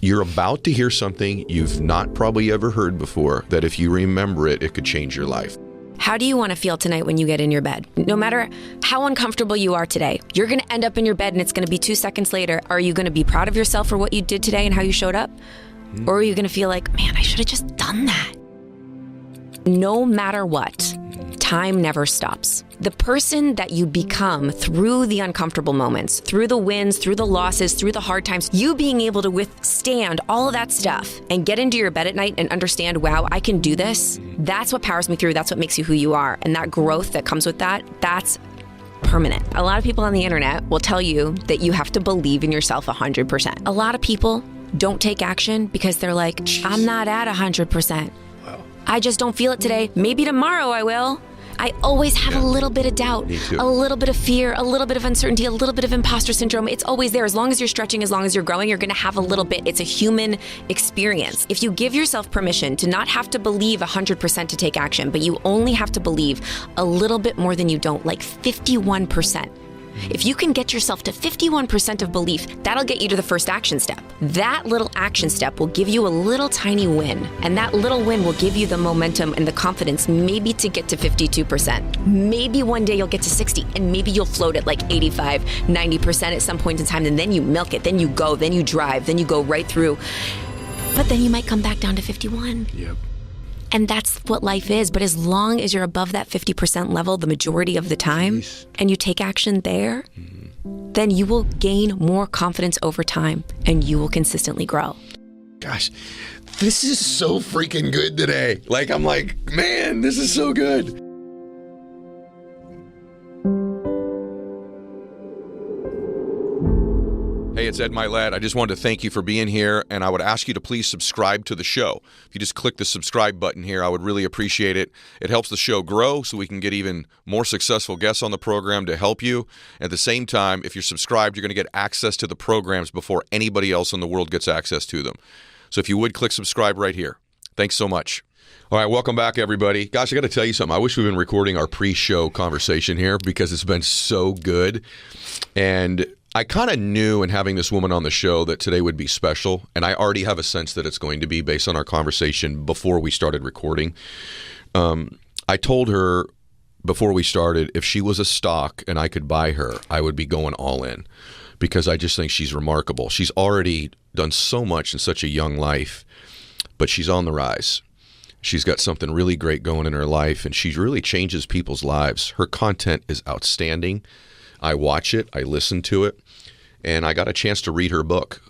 You're about to hear something you've not probably ever heard before, that if you remember it, it could change your life. How do you want to feel tonight when you get in your bed? No matter how uncomfortable you are today, you're going to end up in your bed and it's going to be 2 seconds later. Are you going to be proud of yourself for what you did today and how you showed up? Or are you going to feel like, man, I should have just done that? No matter what, time never stops. The person that you become through the uncomfortable moments, through the wins, through the losses, through the hard times, you being able to withstand all of that stuff and get into your bed at night and understand, wow, I can do this. That's what powers me through. That's what makes you who you are. And that growth that comes with that, that's permanent. A lot of people on the internet will tell you that you have to believe in yourself 100%. A lot of people don't take action because they're like, I'm not at 100%. Wow. I just don't feel it today. Maybe tomorrow I will. I always have a little bit of doubt, a little bit of fear, a little bit of uncertainty, a little bit of imposter syndrome. It's always there. As long as you're stretching, as long as you're growing, you're going to have a little bit. It's a human experience. If you give yourself permission to not have to believe 100% to take action, but you only have to believe a little bit more than you don't, like 51%. If you can get yourself to 51% of belief, that'll get you to the first action step. That little action step will give you a little tiny win, and that little win will give you the momentum and the confidence maybe to get to 52%. Maybe one day you'll get to 60, and maybe you'll float at like 85, 90% at some point in time, and then you milk it, then you go, then you drive, then you go right through. But then you might come back down to 51. Yep. And that's what life is. But as long as you're above that 50% level the majority of the time, and you take action there, then you will gain more confidence over time and you will consistently grow. Gosh, this is so freaking good today. Like, I'm like, man, this is so good. Hey, it's Ed Mylett. I just wanted to thank you for being here, and I would ask you to please subscribe to the show. If you just click the subscribe button here, I would really appreciate it. It helps the show grow so we can get even more successful guests on the program to help you. At the same time, if you're subscribed, you're going to get access to the programs before anybody else in the world gets access to them. So if you would, click subscribe right here. Thanks so much. All right, welcome back, everybody. Gosh, I got to tell you something. I wish we'd been recording our pre-show conversation here because it's been so good. And I kind of knew in having this woman on the show that today would be special, and I already have a sense that it's going to be based on our conversation before we started recording. I told her before we started, if she was a stock and I could buy her, I would be going all in because I just think she's remarkable. She's already done so much in such a young life, but she's on the rise. She's got something really great going in her life, and she really changes people's lives. Her content is outstanding. I watch it, I listen to it, and I got a chance to read her book,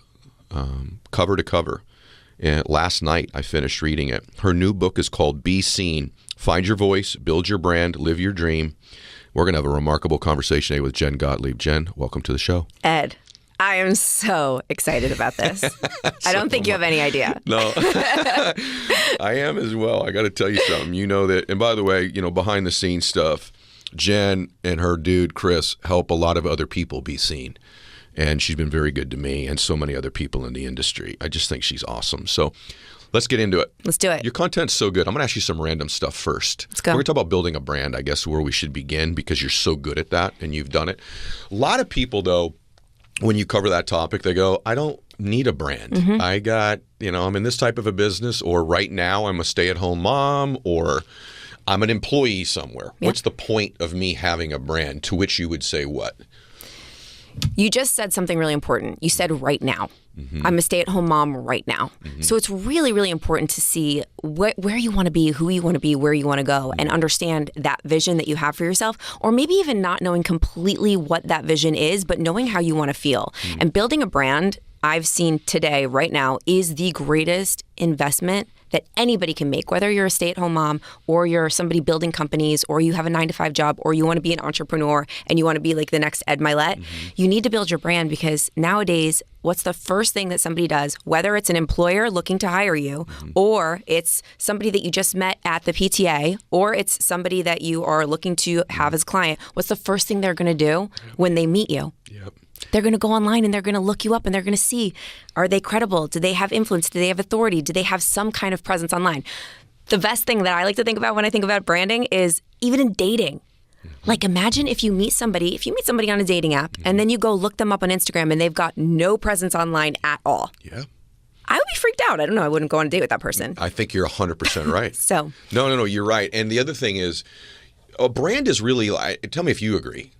cover to cover. And last night, I finished reading it. Her new book is called Be Seen. Find your voice, build your brand, live your dream. We're going to have a remarkable conversation today with Jen Gottlieb. Jen, welcome to the show. Ed, I am so excited about this. I don't think you have any idea. No, I am as well. I got to tell you something. You know that, and by the way, you know, behind the scenes stuff, Jen and her dude, Chris, help a lot of other people be seen. And she's been very good to me and so many other people in the industry. I just think she's awesome. So let's get into it. Let's do it. Your content's so good. I'm going to ask you some random stuff first. Let's go. We're going to talk about building a brand, I guess, where we should begin because you're so good at that and you've done it. A lot of people, though, when you cover that topic, they go, I don't need a brand. Mm-hmm. I got, you know, I'm in this type of a business, or right now I'm a stay-at-home mom, or I'm an employee somewhere. Yep. What's the point of me having a brand? To which you would say what? You just said something really important. You said right now. Mm-hmm. I'm a stay-at-home mom right now. Mm-hmm. So it's really, really important to see where you want to be, who you want to be, where you want to go, and understand that vision that you have for yourself, or maybe even not knowing completely what that vision is, but knowing how you want to feel. Mm-hmm. And building a brand, I've seen today, right now, is the greatest investment that anybody can make, whether you're a stay-at-home mom or you're somebody building companies or you have a 9-to-5 job or you want to be an entrepreneur and you want to be like the next Ed Mylett. Mm-hmm. You need to build your brand because nowadays, what's the first thing that somebody does, whether it's an employer looking to hire you or it's somebody that you just met at the PTA or it's somebody that you are looking to have as a client, what's the first thing they're going to do when they meet you? Yep. They're going to go online and they're going to look you up and they're going to see, are they credible? Do they have influence? Do they have authority? Do they have some kind of presence online? The best thing that I like to think about when I think about branding is even in dating. Like imagine if you meet somebody on a dating app and then you go look them up on Instagram and they've got no presence online at all. Yeah. I would be freaked out. I don't know. I wouldn't go on a date with that person. I think you're 100% right. So No, you're right. And the other thing is, a brand is really, tell me if you agree.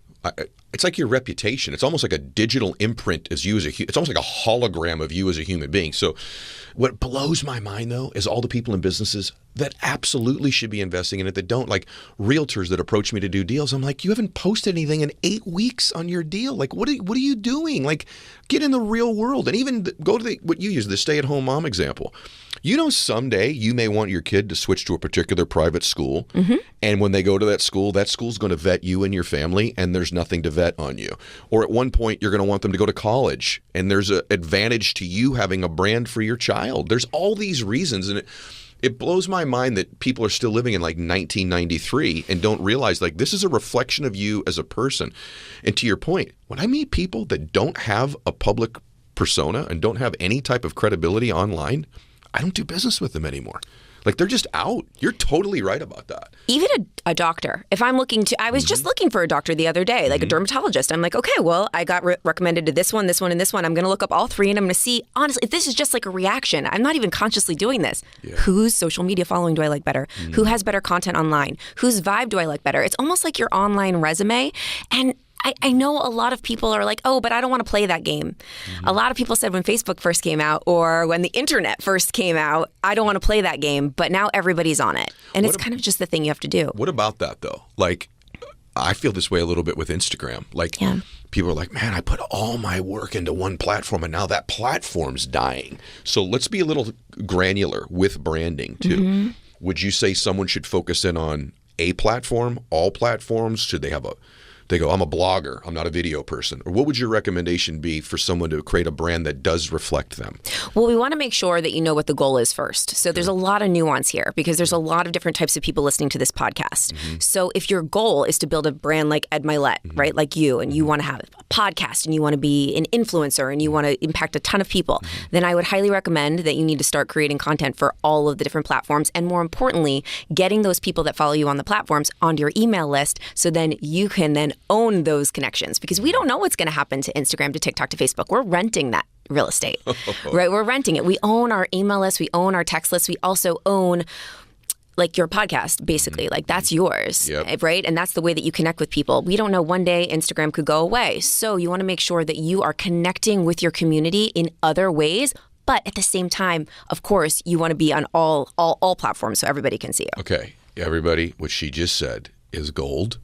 It's like your reputation. It's almost like a digital imprint as you as it's almost like a hologram of you as a human being. So what blows my mind, though, is all the people in businesses that absolutely should be investing in it that don't. Like realtors that approach me to do deals. I'm like, you haven't posted anything in 8 weeks on your deal. Like, what are you doing? Like, get in the real world. And even go to what you use, the stay-at-home mom example. You know, someday you may want your kid to switch to a particular private school. Mm-hmm. And when they go to that school's going to vet you and your family, and there's nothing to vet on you. Or at one point, you're going to want them to go to college, and there's an advantage to you having a brand for your child. There's all these reasons, and it blows my mind that people are still living in like 1993 and don't realize like this is a reflection of you as a person. And to your point, when I meet people that don't have a public persona and don't have any type of credibility online, I don't do business with them anymore. Like they're just out. You're totally right about that. Even a doctor. If I'm looking to, I was just looking for a doctor the other day, like a dermatologist. I'm like, okay, well, I got recommended to this one, and this one. I'm going to look up all three and I'm going to see, honestly, if this is just like a reaction. I'm not even consciously doing this. Yeah. Whose social media following do I like better? Who has better content online? Whose vibe do I like better? It's almost like your online resume. And I know a lot of people are like, oh, but I don't want to play that game. Mm-hmm. A lot of people said when Facebook first came out or when the internet first came out, I don't want to play that game. But now everybody's on it. And it's kind of just the thing you have to do. What about that, though? Like, I feel this way a little bit with Instagram. Like, people are like, man, I put all my work into one platform and now that platform's dying. So let's be a little granular with branding, too. Mm-hmm. Would you say someone should focus in on a platform, all platforms? Should they have they go, I'm a blogger, I'm not a video person. Or what would your recommendation be for someone to create a brand that does reflect them? Well, we want to make sure that you know what the goal is first. So there's a lot of nuance here because there's a lot of different types of people listening to this podcast. Mm-hmm. So if your goal is to build a brand like Ed Mylett, right, like you, and you want to have a podcast and you want to be an influencer and you want to impact a ton of people, then I would highly recommend that you need to start creating content for all of the different platforms. And more importantly, getting those people that follow you on the platforms onto your email list so then you can then own those connections because we don't know what's going to happen to Instagram, to TikTok, to Facebook. We're renting that real estate, right? We're renting it. We own our email list. We own our text list. We also own like your podcast, basically. Like that's yours, right? And that's the way that you connect with people. We don't know, one day Instagram could go away. So you want to make sure that you are connecting with your community in other ways. But at the same time, of course, you want to be on all platforms so everybody can see you. Okay. Everybody, what she just said is gold.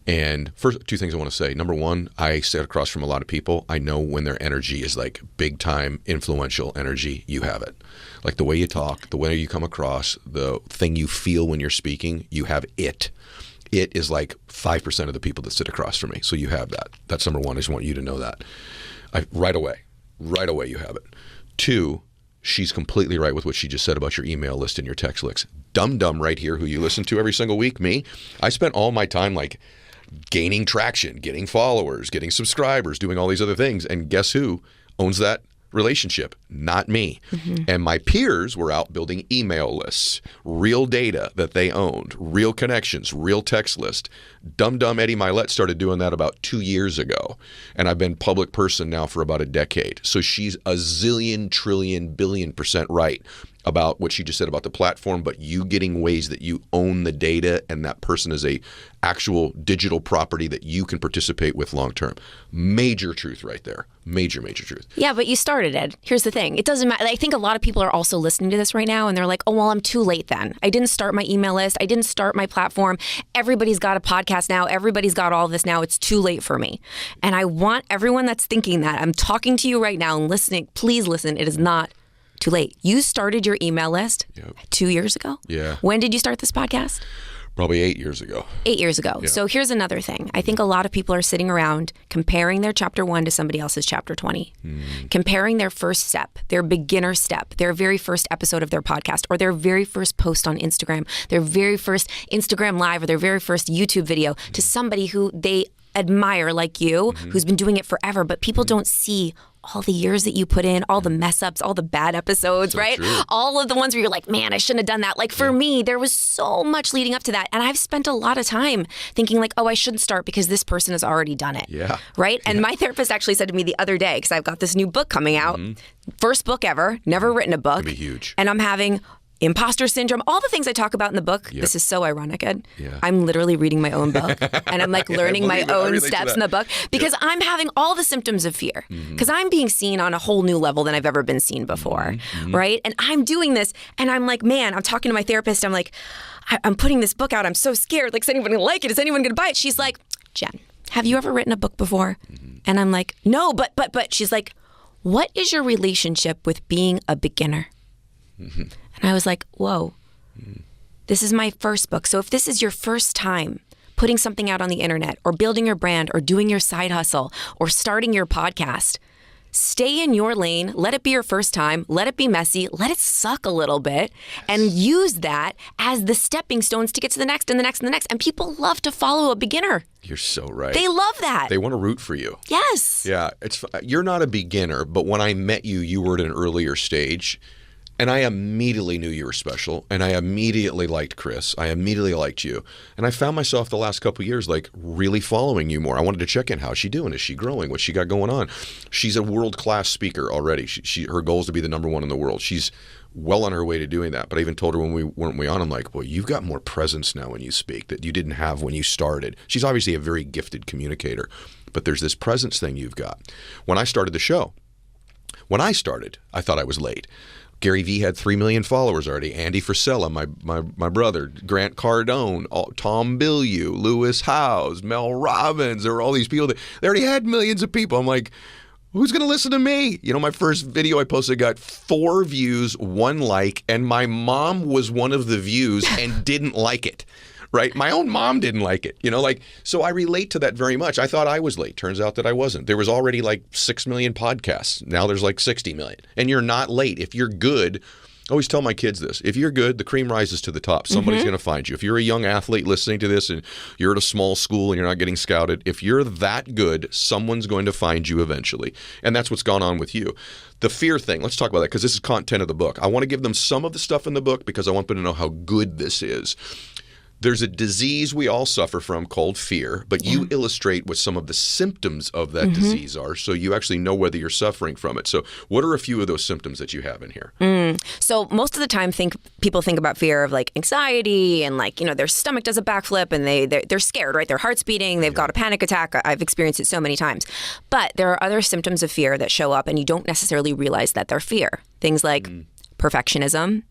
And first, two things I want to say. Number one, I sit across from a lot of people. I know when their energy is like big time influential energy, you have it. Like the way you talk, the way you come across, the thing you feel when you're speaking, you have it. It is like 5% of the people that sit across from me. So you have that. That's number one. I just want you to know that. Right away you have it. Two, she's completely right with what she just said about your email list and your text list. Dum right here, who you listen to every single week, me. I spent all my time like gaining traction, getting followers, getting subscribers, doing all these other things. And guess who owns that relationship? Not me. Mm-hmm. And my peers were out building email lists, real data that they owned, real connections, real text list. Dumb Eddie Mylett started doing that about 2 years ago. And I've been public person now for about a decade. So she's a zillion, trillion, billion% right about what she just said about the platform, but you getting ways that you own the data and that person is a actual digital property that you can participate with long term. Major truth right there. Major truth. Yeah, but you started, Ed. Here's the thing. It doesn't matter. I think a lot of people are also listening to this right now and they're like, oh, well, I'm too late then. I didn't start my email list. I didn't start my platform. Everybody's got a podcast now. Everybody's got all this now. It's too late for me. And I want everyone that's thinking that, I'm talking to you right now and listening, please listen. It is not too late. You started your email list 2 years ago? Yeah. When did you start this podcast? Probably 8 years ago. 8 years ago. Yeah. So here's another thing. I think a lot of people are sitting around comparing their chapter 1 to somebody else's chapter 20. Comparing their first step, their beginner step, their very first episode of their podcast, or their very first post on Instagram, their very first Instagram live, or their very first YouTube video to somebody who they admire like you, who's been doing it forever, but people don't see all the years that you put in, all the mess ups, all the bad episodes, right? True. All of the ones where you're like, man, I shouldn't have done that. Like for me, there was so much leading up to that. And I've spent a lot of time thinking like, oh, I shouldn't start because this person has already done it. Yeah. Right? And my therapist actually said to me the other day, because I've got this new book coming out, first book ever, never written a book. It'd be huge. And I'm having imposter syndrome, all the things I talk about in the book. Yep. This is so ironic, Ed. Yeah. I'm literally reading my own book and I'm like learning my own steps in the book because I'm having all the symptoms of fear because I'm being seen on a whole new level than I've ever been seen before, right? And I'm doing this and I'm like, man, I'm talking to my therapist. I'm like, I'm putting this book out. I'm so scared. Like, is anyone going to like it? Is anyone going to buy it? She's like, Jen, have you ever written a book before? And I'm like, no, but she's like, what is your relationship with being a beginner? And I was like, whoa, this is my first book. So if this is your first time putting something out on the internet or building your brand or doing your side hustle or starting your podcast, stay in your lane. Let it be your first time. Let it be messy. Let it suck a little bit and use that as the stepping stones to get to the next and the next and the next. And people love to follow a beginner. You're so right. They love that. They want to root for you. Yes. Yeah. You're not a beginner, but when I met you, you were at an earlier stage. And I immediately knew you were special, and I immediately liked Chris. I immediately liked you. And I found myself the last couple of years like really following you more. I wanted to check in. How's she doing? Is she growing? What's she got going on? She's a world-class speaker already. Her goal is to be the #1 in the world. She's well on her way to doing that. But I even told her when we weren't on, I'm like, well, you've got more presence now when you speak that you didn't have when you started. She's obviously a very gifted communicator, but there's this presence thing you've got. When I started the show, I thought I was late. Gary Vee had 3 million followers already. Andy Frisella, my brother, Grant Cardone, Tom Bilyeu, Lewis Howes, Mel Robbins. There were all these people they already had millions of people. I'm like, who's going to listen to me? You know, my first video I posted got 4 views, 1 like, and my mom was one of the views and didn't like it. Right? My own mom didn't like it, you know, like, so I relate to that very much. I thought I was late. Turns out that I wasn't. There was already like 6 million podcasts. Now there's like 60 million. And you're not late. If you're good, I always tell my kids this. If you're good, the cream rises to the top. Somebody's going to find you. If you're a young athlete listening to this and you're at a small school and you're not getting scouted, if you're that good, someone's going to find you eventually. And that's what's gone on with you. The fear thing, let's talk about that because this is content of the book. I want to give them some of the stuff in the book because I want them to know how good this is. There's a disease we all suffer from called fear, but you illustrate what some of the symptoms of that disease are, so you actually know whether you're suffering from it. So what are a few of those symptoms that you have in here? So most of the time, people think about fear of like anxiety and like, you know, their stomach does a backflip and they're scared, right? Their heart's beating, they've got a panic attack. I've experienced it so many times. But there are other symptoms of fear that show up and you don't necessarily realize that they're fear. Things like perfectionism,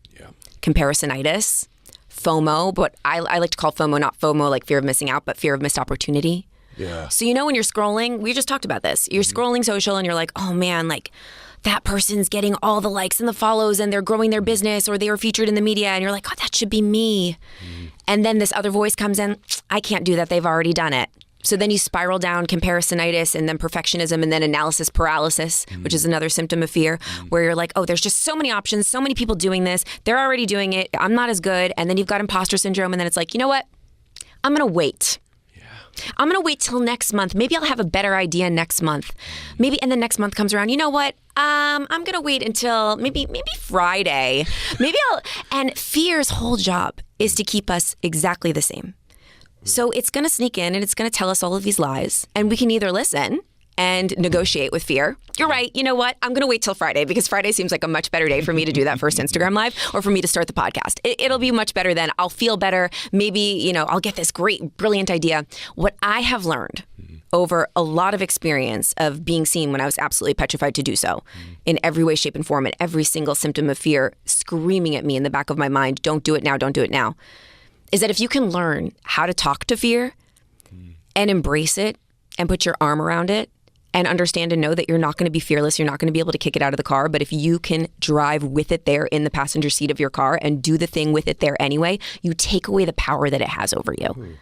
comparisonitis, FOMO, but I like to call FOMO not FOMO like fear of missing out, but fear of missed opportunity. Yeah. So you know when you're scrolling, we just talked about this. You're scrolling social and you're like, oh man, like that person's getting all the likes and the follows and they're growing their business or they were featured in the media and you're like, oh, that should be me. And then this other voice comes in, I can't do that. They've already done it. So then you spiral down comparisonitis and then perfectionism and then analysis paralysis, which is another symptom of fear, where you're like, oh, there's just so many options, so many people doing this. They're already doing it. I'm not as good. And then you've got imposter syndrome. And then it's like, you know what? I'm going to wait. I'm going to wait till next month. Maybe I'll have a better idea next month. Maybe, and then next month comes around. You know what? I'm going to wait until maybe Friday. And fear's whole job is to keep us exactly the same. So it's going to sneak in and it's going to tell us all of these lies. And we can either listen and negotiate with fear. You're right. You know what? I'm going to wait till Friday because Friday seems like a much better day for me to do that first Instagram live or for me to start the podcast. It'll be much better then. I'll feel better. Maybe, you know, I'll get this great, brilliant idea. What I have learned over a lot of experience of being seen when I was absolutely petrified to do so in every way, shape, and form, and every single symptom of fear screaming at me in the back of my mind, don't do it now, don't do it now, is that if you can learn how to talk to fear and embrace it and put your arm around it and understand and know that you're not going to be fearless, you're not going to be able to kick it out of the car, but if you can drive with it there in the passenger seat of your car and do the thing with it there anyway, you take away the power that it has over you.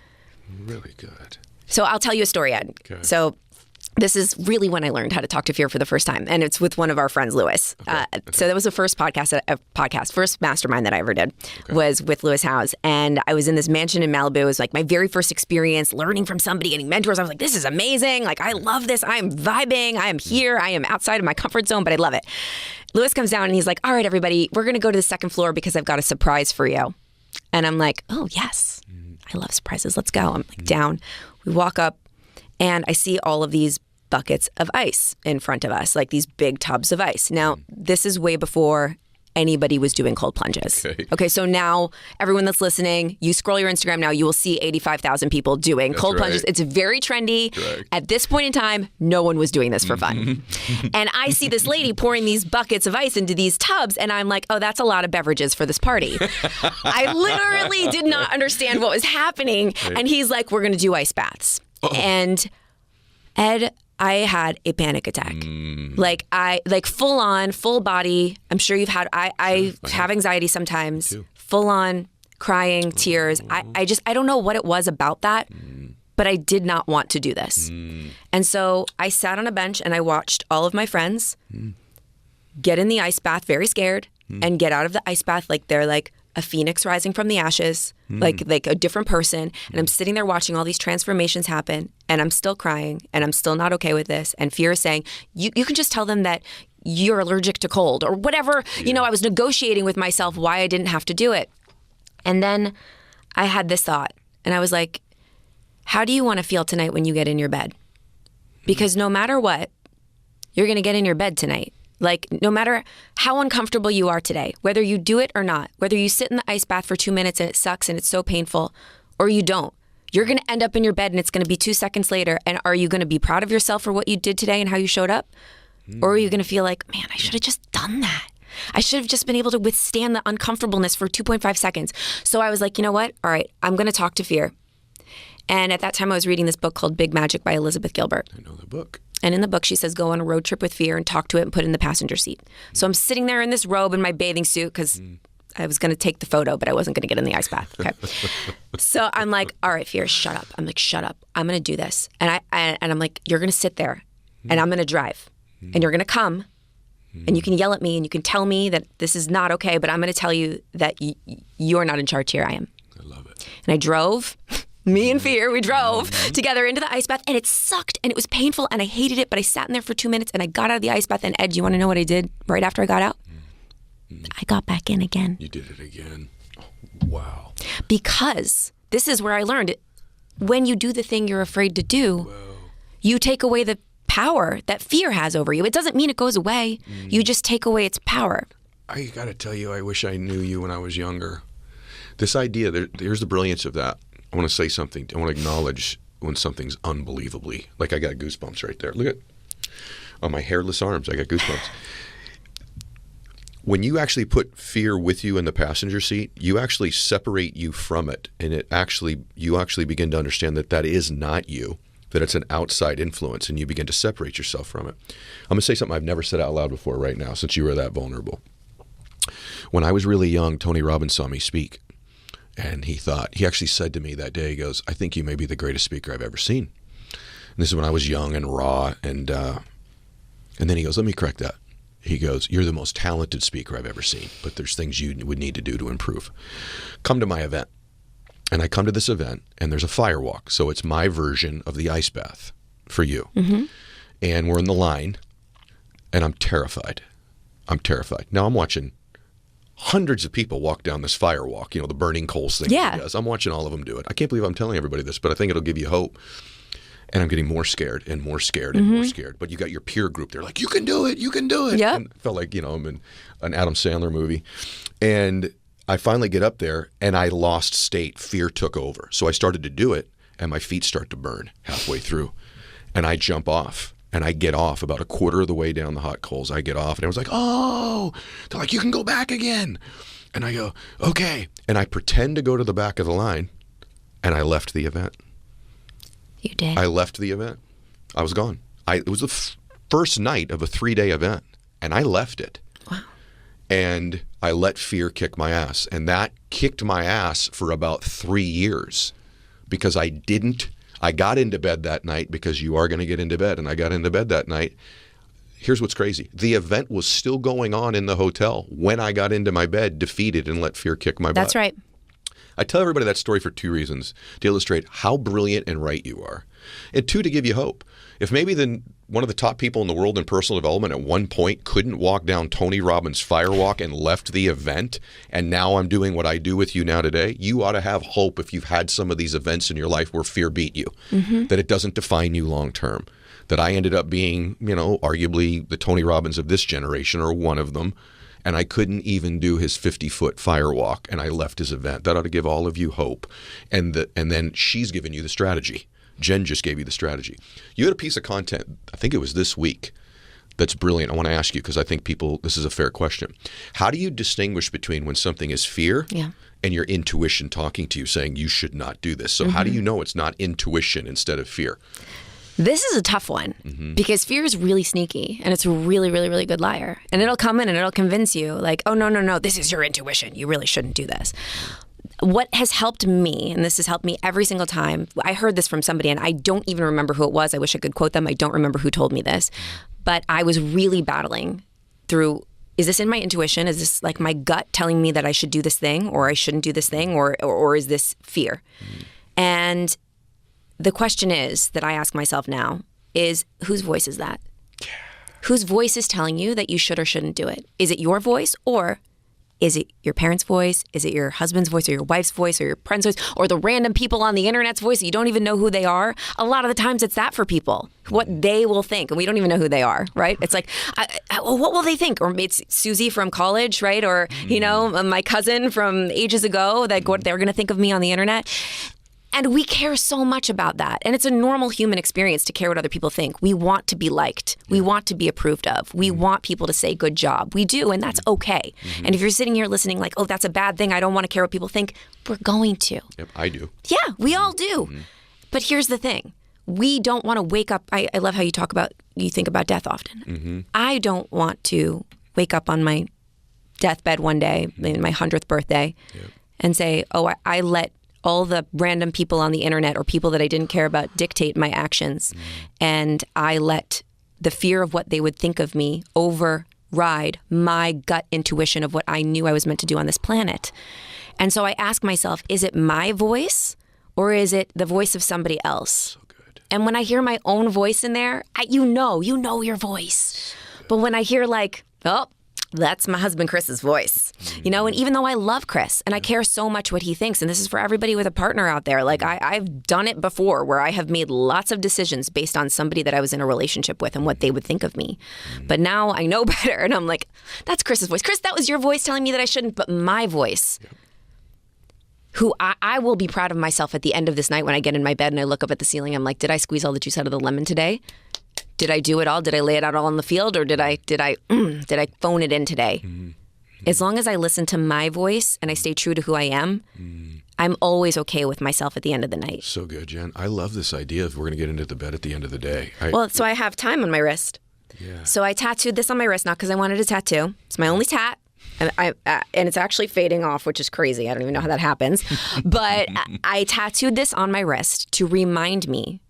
Really good. So I'll tell you a story, Ed. Okay. So this is really when I learned how to talk to fear for the first time. And it's with one of our friends, Lewis. Okay. So that was the first first mastermind that I ever did was with Lewis Howes. And I was in this mansion in Malibu. It was like my very first experience learning from somebody, getting mentors. I was like, this is amazing. Like, I love this. I am vibing. I am here. I am outside of my comfort zone, but I love it. Lewis comes down and he's like, all right, everybody, we're going to go to the second floor because I've got a surprise for you. And I'm like, oh, yes. I love surprises. Let's go. I'm like down. We walk up and I see all of these buckets of ice in front of us, like these big tubs of ice. Now, this is way before anybody was doing cold plunges. Okay, so now everyone that's listening, you scroll your Instagram now, you will see 85,000 people doing cold plunges. It's very trendy. Correct. At this point in time, no one was doing this for fun. And I see this lady pouring these buckets of ice into these tubs, and I'm like, oh, that's a lot of beverages for this party. I literally did not understand what was happening. Right. And he's like, we're going to do ice baths. And Ed, I had a panic attack. Like full on, full body. I'm sure you've had, I have anxiety sometimes. Full on crying, tears. I don't know what it was about that, but I did not want to do this. And so I sat on a bench and I watched all of my friends get in the ice bath, very scared, and get out of the ice bath like they're like a phoenix rising from the ashes, like a different person. And I'm sitting there watching all these transformations happen, and I'm still crying, and I'm still not okay with this. And fear is saying, you can just tell them that you're allergic to cold or whatever. Yeah. You know, I was negotiating with myself why I didn't have to do it. And then I had this thought, and I was like, how do you want to feel tonight when you get in your bed? Because no matter what, you're going to get in your bed tonight. Like, no matter how uncomfortable you are today, whether you do it or not, whether you sit in the ice bath for 2 minutes and it sucks and it's so painful, or you don't, you're going to end up in your bed and it's going to be 2 seconds later. And are you going to be proud of yourself for what you did today and how you showed up? Or are you going to feel like, man, I should have just done that. I should have just been able to withstand the uncomfortableness for 2.5 seconds. So I was like, you know what? All right, I'm going to talk to fear. And at that time, I was reading this book called Big Magic by Elizabeth Gilbert. I know the book. And in the book, she says, go on a road trip with fear and talk to it and put it in the passenger seat. So I'm sitting there in this robe in my bathing suit because I was going to take the photo, but I wasn't going to get in the ice bath. Okay. So I'm like, all right, fear, shut up. I'm like, shut up. I'm going to do this. And I'm like, you're going to sit there and I'm going to drive and you're going to come and you can yell at me and you can tell me that this is not okay, but I'm going to tell you that you're not in charge here. I am. I love it. And I drove. Me and fear, we drove together into the ice bath, and it sucked, and it was painful, and I hated it, but I sat in there for 2 minutes, and I got out of the ice bath, and Ed, do you want to know what I did right after I got out? I got back in again. You did it again. Oh, wow. Because this is where I learned it. When you do the thing you're afraid to do, you take away the power that fear has over you. It doesn't mean it goes away. You just take away its power. I got to tell you, I wish I knew you when I was younger. This idea, here's the brilliance of that. I want to say something. I want to acknowledge when something's unbelievably, like I got goosebumps right there. Look at on my hairless arms. I got goosebumps. When you actually put fear with you in the passenger seat, you actually separate you from it, and you actually begin to understand that is not you, that it's an outside influence, and you begin to separate yourself from it. I'm going to say something I've never said out loud before right now, since you were that vulnerable. When I was really young, Tony Robbins saw me speak. And he actually said to me that day, he goes, I think you may be the greatest speaker I've ever seen. And this is when I was young and raw. And then he goes, let me correct that. He goes, you're the most talented speaker I've ever seen, but there's things you would need to do to improve. Come to my event. And I come to this event, and there's a fire walk. So it's my version of the ice bath for you. And we're in the line, and I'm terrified. Now I'm watching hundreds of people walk down this fire walk, the burning coals thing. Yeah. He does. I'm watching all of them do it. I can't believe I'm telling everybody this, but I think it'll give you hope. And I'm getting more scared and more scared and more scared. But you got your peer group. They're like, you can do it. You can do it. Yeah. And I felt like, I'm in an Adam Sandler movie. And I finally get up there and I lost state. Fear took over. So I started to do it and my feet start to burn halfway through. And I jump off. And I get off about a quarter of the way down the hot coals. I get off and I was like, oh, they're like, you can go back again. And I go, okay. And I pretend to go to the back of the line and I left the event. You did? I left the event. I was gone. It was the first night of a 3-day event and I left it. Wow. And I let fear kick my ass. And that kicked my ass for about 3 years because I I got into bed that night because you are going to get into bed. And I got into bed that night. Here's what's crazy. The event was still going on in the hotel when I got into my bed, defeated, and let fear kick my butt. That's right. I tell everybody that story for 2 reasons. To illustrate how brilliant and right you are. And 2, to give you hope. If maybe one of the top people in the world in personal development at one point couldn't walk down Tony Robbins' firewalk and left the event, and now I'm doing what I do with you now today, you ought to have hope if you've had some of these events in your life where fear beat you, that it doesn't define you long term. That I ended up being, arguably the Tony Robbins of this generation, or one of them, and I couldn't even do his 50-foot firewalk, and I left his event. That ought to give all of you hope. And then she's given you the strategy. Jen just gave you the strategy. You had a piece of content, I think it was this week, that's brilliant. I want to ask you, because I think this is a fair question. How do you distinguish between when something is fear and your intuition talking to you saying you should not do this? So how do you know it's not intuition instead of fear? This is a tough one because fear is really sneaky, and it's a really, really, really good liar. And it'll come in and it'll convince you like, oh, no, this is your intuition. You really shouldn't do this. What has helped me, and this has helped me every single time, I heard this from somebody, and I don't even remember who it was. I wish I could quote them. I don't remember who told me this. But I was really battling through, is this in my intuition? Is this like my gut telling me that I should do this thing, or I shouldn't do this thing, or is this fear? And the question is that I ask myself now is, whose voice is that? Whose voice is telling you that you should or shouldn't do it? Is it your voice, or is it your parents' voice? Is it your husband's voice, or your wife's voice, or your friend's voice, or the random people on the internet's voice that you don't even know who they are? A lot of the times it's that for people, what they will think, and we don't even know who they are, right? It's like, what will they think? Or it's Susie from college, right? Or, my cousin from ages ago, that they're going to think of me on the internet. And we care so much about that. And it's a normal human experience to care what other people think. We want to be liked. We want to be approved of. We want people to say good job. We do, and that's okay. And if you're sitting here listening like, oh, that's a bad thing, I don't want to care what people think, we're going to. Yep, I do. Yeah, we all do. But here's the thing. We don't want to wake up. I love how you think about death often. I don't want to wake up on my deathbed one day, my 100th birthday, and say, oh, I let all the random people on the internet or people that I didn't care about dictate my actions. And I let the fear of what they would think of me override my gut intuition of what I knew I was meant to do on this planet. And so I ask myself, is it my voice, or is it the voice of somebody else? So good. And when I hear my own voice in there, you know your voice. But when I hear like, oh, that's my husband Chris's voice, and even though I love Chris and I care so much what he thinks, and this is for everybody with a partner out there, like I've done it before where I have made lots of decisions based on somebody that I was in a relationship with and what they would think of me. But now I know better, and I'm like, that's Chris's voice. Chris, that was your voice telling me that I shouldn't, but my voice, who I will be proud of myself at the end of this night when I get in my bed and I look up at the ceiling. I'm like, did I squeeze all the juice out of the lemon today? Did I do it all? Did I lay it out all on the field, or did I phone it in today? As long as I listen to my voice and I stay true to who I am, I'm always okay with myself at the end of the night. So good, Jen. I love this idea of we're going to get into the bed at the end of the day. So I have time on my wrist. Yeah. So I tattooed this on my wrist, not because I wanted a tattoo. It's my only tat. And it's actually fading off, which is crazy. I don't even know how that happens. But I tattooed this on my wrist to remind me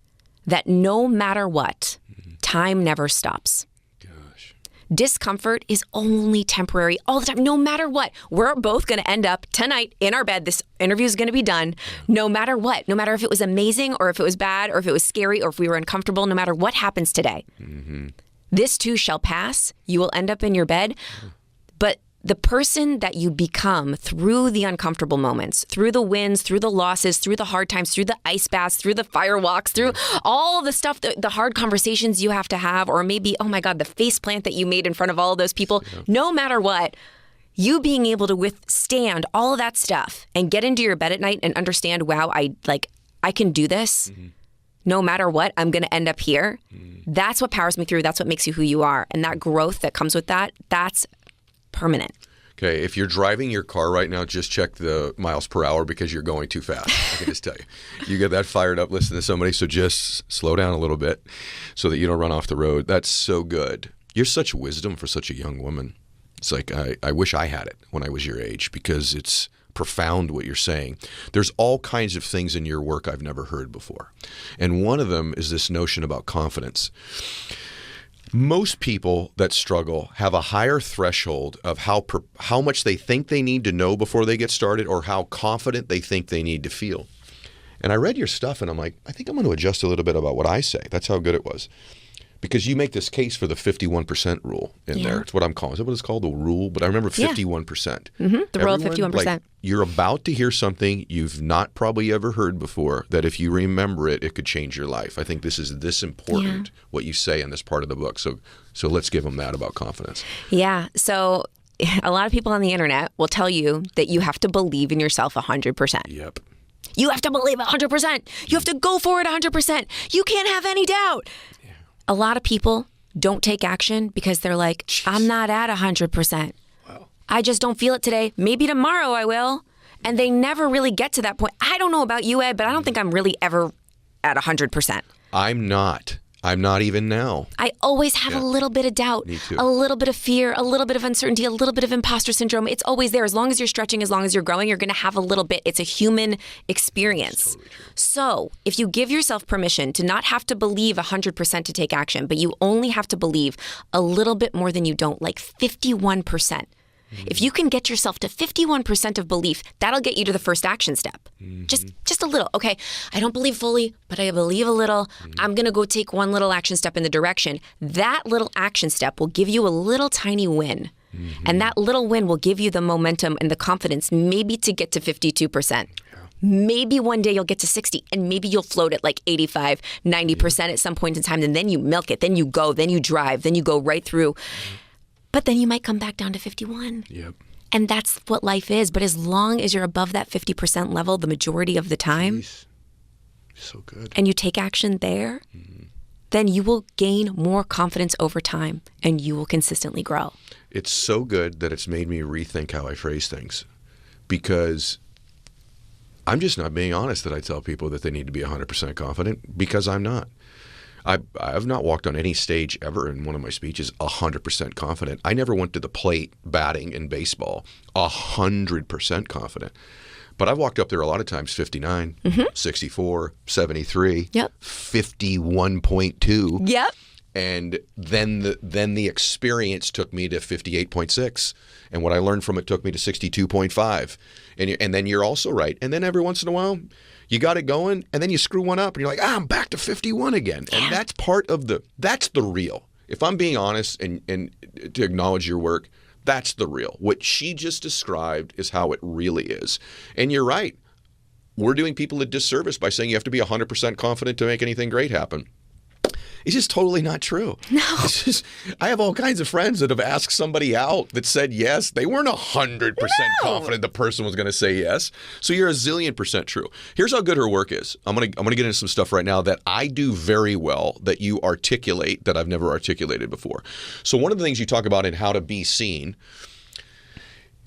that no matter what, time never stops. Gosh. Discomfort is only temporary all the time. No matter what, we're both going to end up tonight in our bed. This interview is going to be done. No matter what, no matter if it was amazing or if it was bad or if it was scary or if we were uncomfortable, no matter what happens today, this too shall pass. You will end up in your bed. But the person that you become through the uncomfortable moments, through the wins, through the losses, through the hard times, through the ice baths, through the firewalks, through all the stuff, the hard conversations you have to have, or maybe, oh my God, the face plant that you made in front of all of those people, no matter what, you being able to withstand all of that stuff and get into your bed at night and understand, wow, I can do this. No matter what, I'm going to end up here. That's what powers me through. That's what makes you who you are. And that growth that comes with that, that's permanent. Okay, if you're driving your car right now, just check the miles per hour because you're going too fast. I can just tell you. You get that fired up listening to somebody, so just slow down a little bit so that you don't run off the road. That's so good. You're such wisdom for such a young woman. It's like I wish I had it when I was your age, because it's profound what you're saying. There's all kinds of things in your work I've never heard before. And one of them is this notion about confidence. Most people that struggle have a higher threshold of how much they think they need to know before they get started, or how confident they think they need to feel. And I read your stuff and I'm like, I think I'm going to adjust a little bit about what I say. That's how good it was. Because you make this case for the 51% rule in there. It's what I'm calling. Is that what it's called? The rule? But I remember 51%. The rule of 51%. Like, you're about to hear something you've not probably ever heard before, that if you remember it, it could change your life. I think this is this important, what you say in this part of the book. So let's give them that about confidence. Yeah. So a lot of people on the internet will tell you that you have to believe in yourself 100%. Yep. You have to believe 100%. You have to go for it 100%. You can't have any doubt. A lot of people don't take action because they're like, I'm not at 100%. Wow. I just don't feel it today. Maybe tomorrow I will. And they never really get to that point. I don't know about you, Ed, but I don't think I'm really ever at 100%. I'm not even now. I always have a little bit of doubt, a little bit of fear, a little bit of uncertainty, a little bit of imposter syndrome. It's always there. As long as you're stretching, as long as you're growing, you're going to have a little bit. It's a human experience. Totally true. So if you give yourself permission to not have to believe 100% to take action, but you only have to believe a little bit more than you don't, like 51%. If you can get yourself to 51% of belief, that'll get you to the first action step. Just a little. Okay, I don't believe fully, but I believe a little. I'm going to go take one little action step in the direction. That little action step will give you a little tiny win. And that little win will give you the momentum and the confidence maybe to get to 52%. Maybe one day you'll get to 60 and maybe you'll float at like 85, 90% at some point in time. And then you milk it. Then you go. Then you drive. Then you go right through. But then you might come back down to 51. Yep. And that's what life is. But as long as you're above that 50% level the majority of the time, so good. And you take action there, then you will gain more confidence over time and you will consistently grow. It's so good that it's made me rethink how I phrase things, because I'm just not being honest that I tell people that they need to be 100% confident, because I'm not. I've not walked on any stage ever in one of my speeches 100% confident. I never went to the plate batting in baseball 100% confident. But I've walked up there a lot of times 59, 64, 73, 51.2. Yep. And then the experience took me to 58.6. And what I learned from it took me to 62.5. And then you're also right. And then every once in a while, you got it going, and then you screw one up, and you're like, I'm back to 51 again. Yeah. And that's part of that's the real. If I'm being honest and to acknowledge your work, that's the real. What she just described is how it really is. And you're right. We're doing people a disservice by saying you have to be 100% confident to make anything great happen. It's just totally not true. No. I have all kinds of friends that have asked somebody out that said yes. They weren't 100% confident the person was going to say yes. So you're a zillion percent true. Here's how good her work is. I'm gonna get into some stuff right now that I do very well that you articulate that I've never articulated before. So one of the things you talk about in How to Be Seen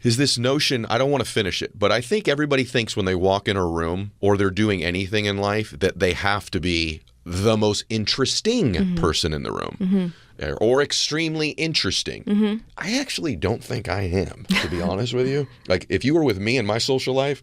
is this notion, I don't want to finish it, but I think everybody thinks when they walk in a room or they're doing anything in life that they have to be the most interesting person in the room or extremely interesting. I actually don't think I am, to be honest with you. Like if you were with me in my social life,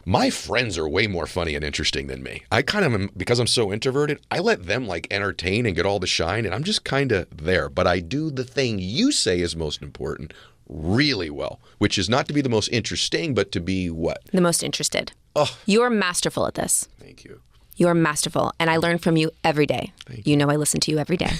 my friends are way more funny and interesting than me. I kind of am, because I'm so introverted, I let them like entertain and get all the shine, and I'm just kind of there. But I do the thing you say is most important really well, which is not to be the most interesting, but to be what? The most interested. Oh. You're masterful at this. Thank you. You're masterful, and I learn from you every day. You know I listen to you every day.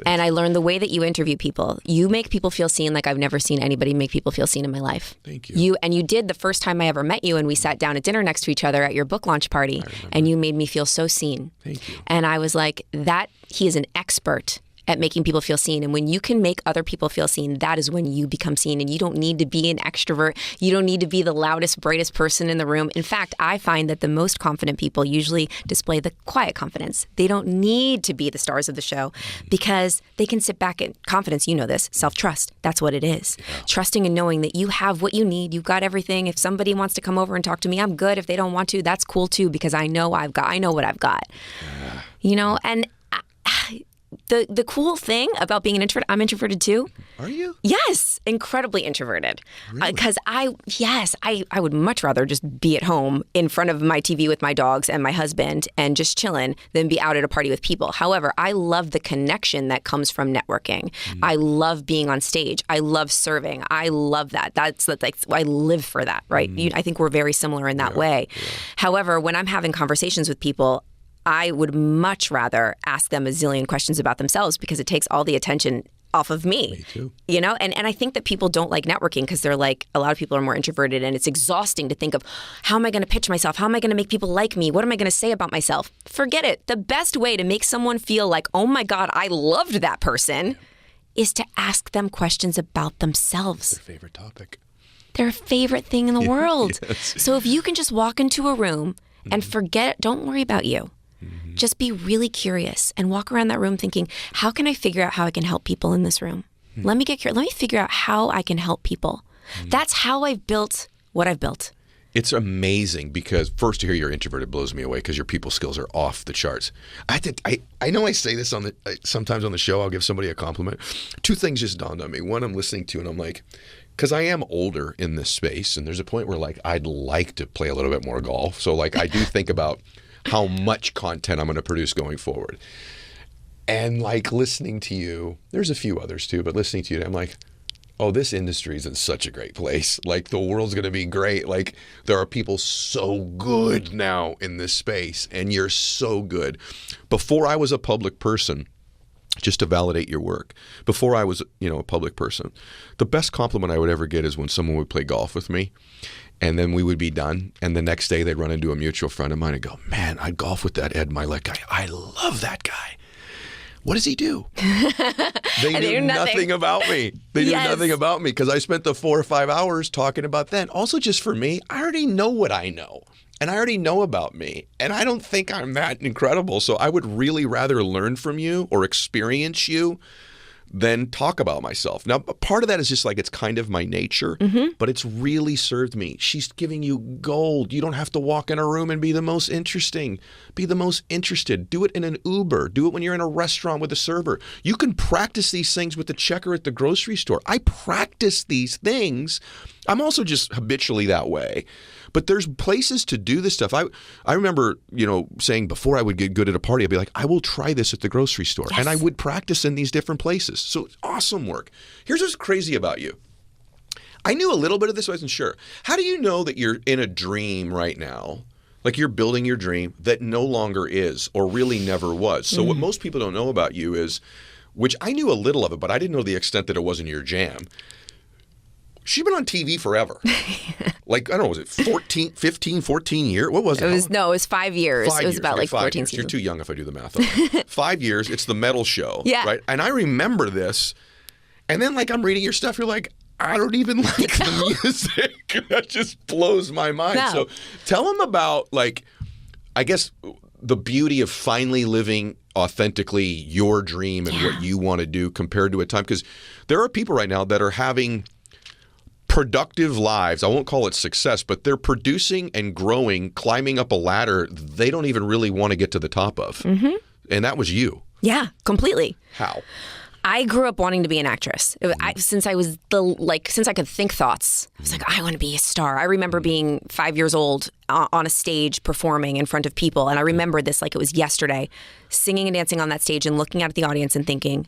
And I learn the way that you interview people. You make people feel seen like I've never seen anybody make people feel seen in my life. Thank you. You did the first time I ever met you, and we sat down at dinner next to each other at your book launch party, and you made me feel so seen. Thank you. And I was like, he is an expert at making people feel seen. And when you can make other people feel seen, that is when you become seen. And you don't need to be an extrovert. You don't need to be the loudest, brightest person in the room. In fact, I find that the most confident people usually display the quiet confidence. They don't need to be the stars of the show because they can sit back and confidence, you know this, self-trust. That's what it is. Yeah. Trusting and knowing that you have what you need. You've got everything. If somebody wants to come over and talk to me, I'm good. If they don't want to, that's cool too, because I know what I've got. You know, and The cool thing about being an introvert, I'm introverted too. Are you? Yes, incredibly introverted. Really? Because I would much rather just be at home in front of my TV with my dogs and my husband and just chilling than be out at a party with people. However, I love the connection that comes from networking. I love being on stage. I love serving. I love that. That's like, I live for that, right? I think we're very similar in that way. Yeah. However, when I'm having conversations with people, I would much rather ask them a zillion questions about themselves because it takes all the attention off of me. Me too. You know, and I think that people don't like networking because they're like, a lot of people are more introverted and it's exhausting to think of how am I going to pitch myself? How am I going to make people like me? What am I going to say about myself? Forget it. The best way to make someone feel like, oh my God, I loved that person is to ask them questions about themselves. Their favorite topic. Their favorite thing in the world. Yes. So if you can just walk into a room and forget, don't worry about you. Just be really curious and walk around that room thinking, how can I figure out how I can help people in this room? Let me get curious. Let me figure out how I can help people. That's how I've built what I've built. It's amazing because first to hear you're introverted blows me away because your people skills are off the charts. I know I say this sometimes on the show, I'll give somebody a compliment. Two things just dawned on me. One, I'm listening to and I'm like, because I am older in this space and there's a point where like I'd like to play a little bit more golf. So like I do think about how much content I'm going to produce going forward. And like listening to you, there's a few others too, but listening to you, I'm like, oh, this industry is in such a great place. Like the world's going to be great. Like there are people so good now in this space and you're so good. Before I was a public person, just to validate your work, before I was, a public person, the best compliment I would ever get is when someone would play golf with me. And then we would be done. And the next day they'd run into a mutual friend of mine and go, man, I golf with that Ed Mylett guy. I love that guy. What does he do? They knew nothing about me. They knew nothing about me because I spent the 4 or 5 hours talking about that. Also just for me, I already know what I know. And I already know about me. And I don't think I'm that incredible. So I would really rather learn from you or experience you than talk about myself. Now, part of that is just like it's kind of my nature, but it's really served me. She's giving you gold. You don't have to walk in a room and be the most interesting. Be the most interested. Do it in an Uber. Do it when you're in a restaurant with a server. You can practice these things with the checker at the grocery store. I practice these things. I'm also just habitually that way. But there's places to do this stuff. I remember, saying before I would get good at a party, I'd be like, I will try this at the grocery store. Yes. And I would practice in these different places. So it's awesome work. Here's what's crazy about you. I knew a little bit of this, I wasn't sure. How do you know that you're in a dream right now? Like you're building your dream that no longer is or really never was. So what most people don't know about you is, which I knew a little of it, but I didn't know the extent that it wasn't your jam. She's been on TV forever. Like, I don't know, was it 14 years? What was it? It was 5 years. It was about like 14 years. seasons. You're too young if I do the math on that. 5 years. It's the metal show. Yeah. Right? And I remember this. And then like I'm reading your stuff. You're like, I don't even like the music. That just blows my mind. No. So tell them about like, I guess the beauty of finally living authentically your dream and what you want to do compared to a time. Because there are people right now that are having productive lives. I won't call it success, but they're producing and growing, climbing up a ladder they don't even really want to get to the top of. And that was you. Yeah, completely. How? I grew up wanting to be an actress. Since I could think thoughts, I was like, I want to be a star. I remember being 5 years old on a stage performing in front of people. And I remember this like it was yesterday, singing and dancing on that stage and looking out at the audience and thinking,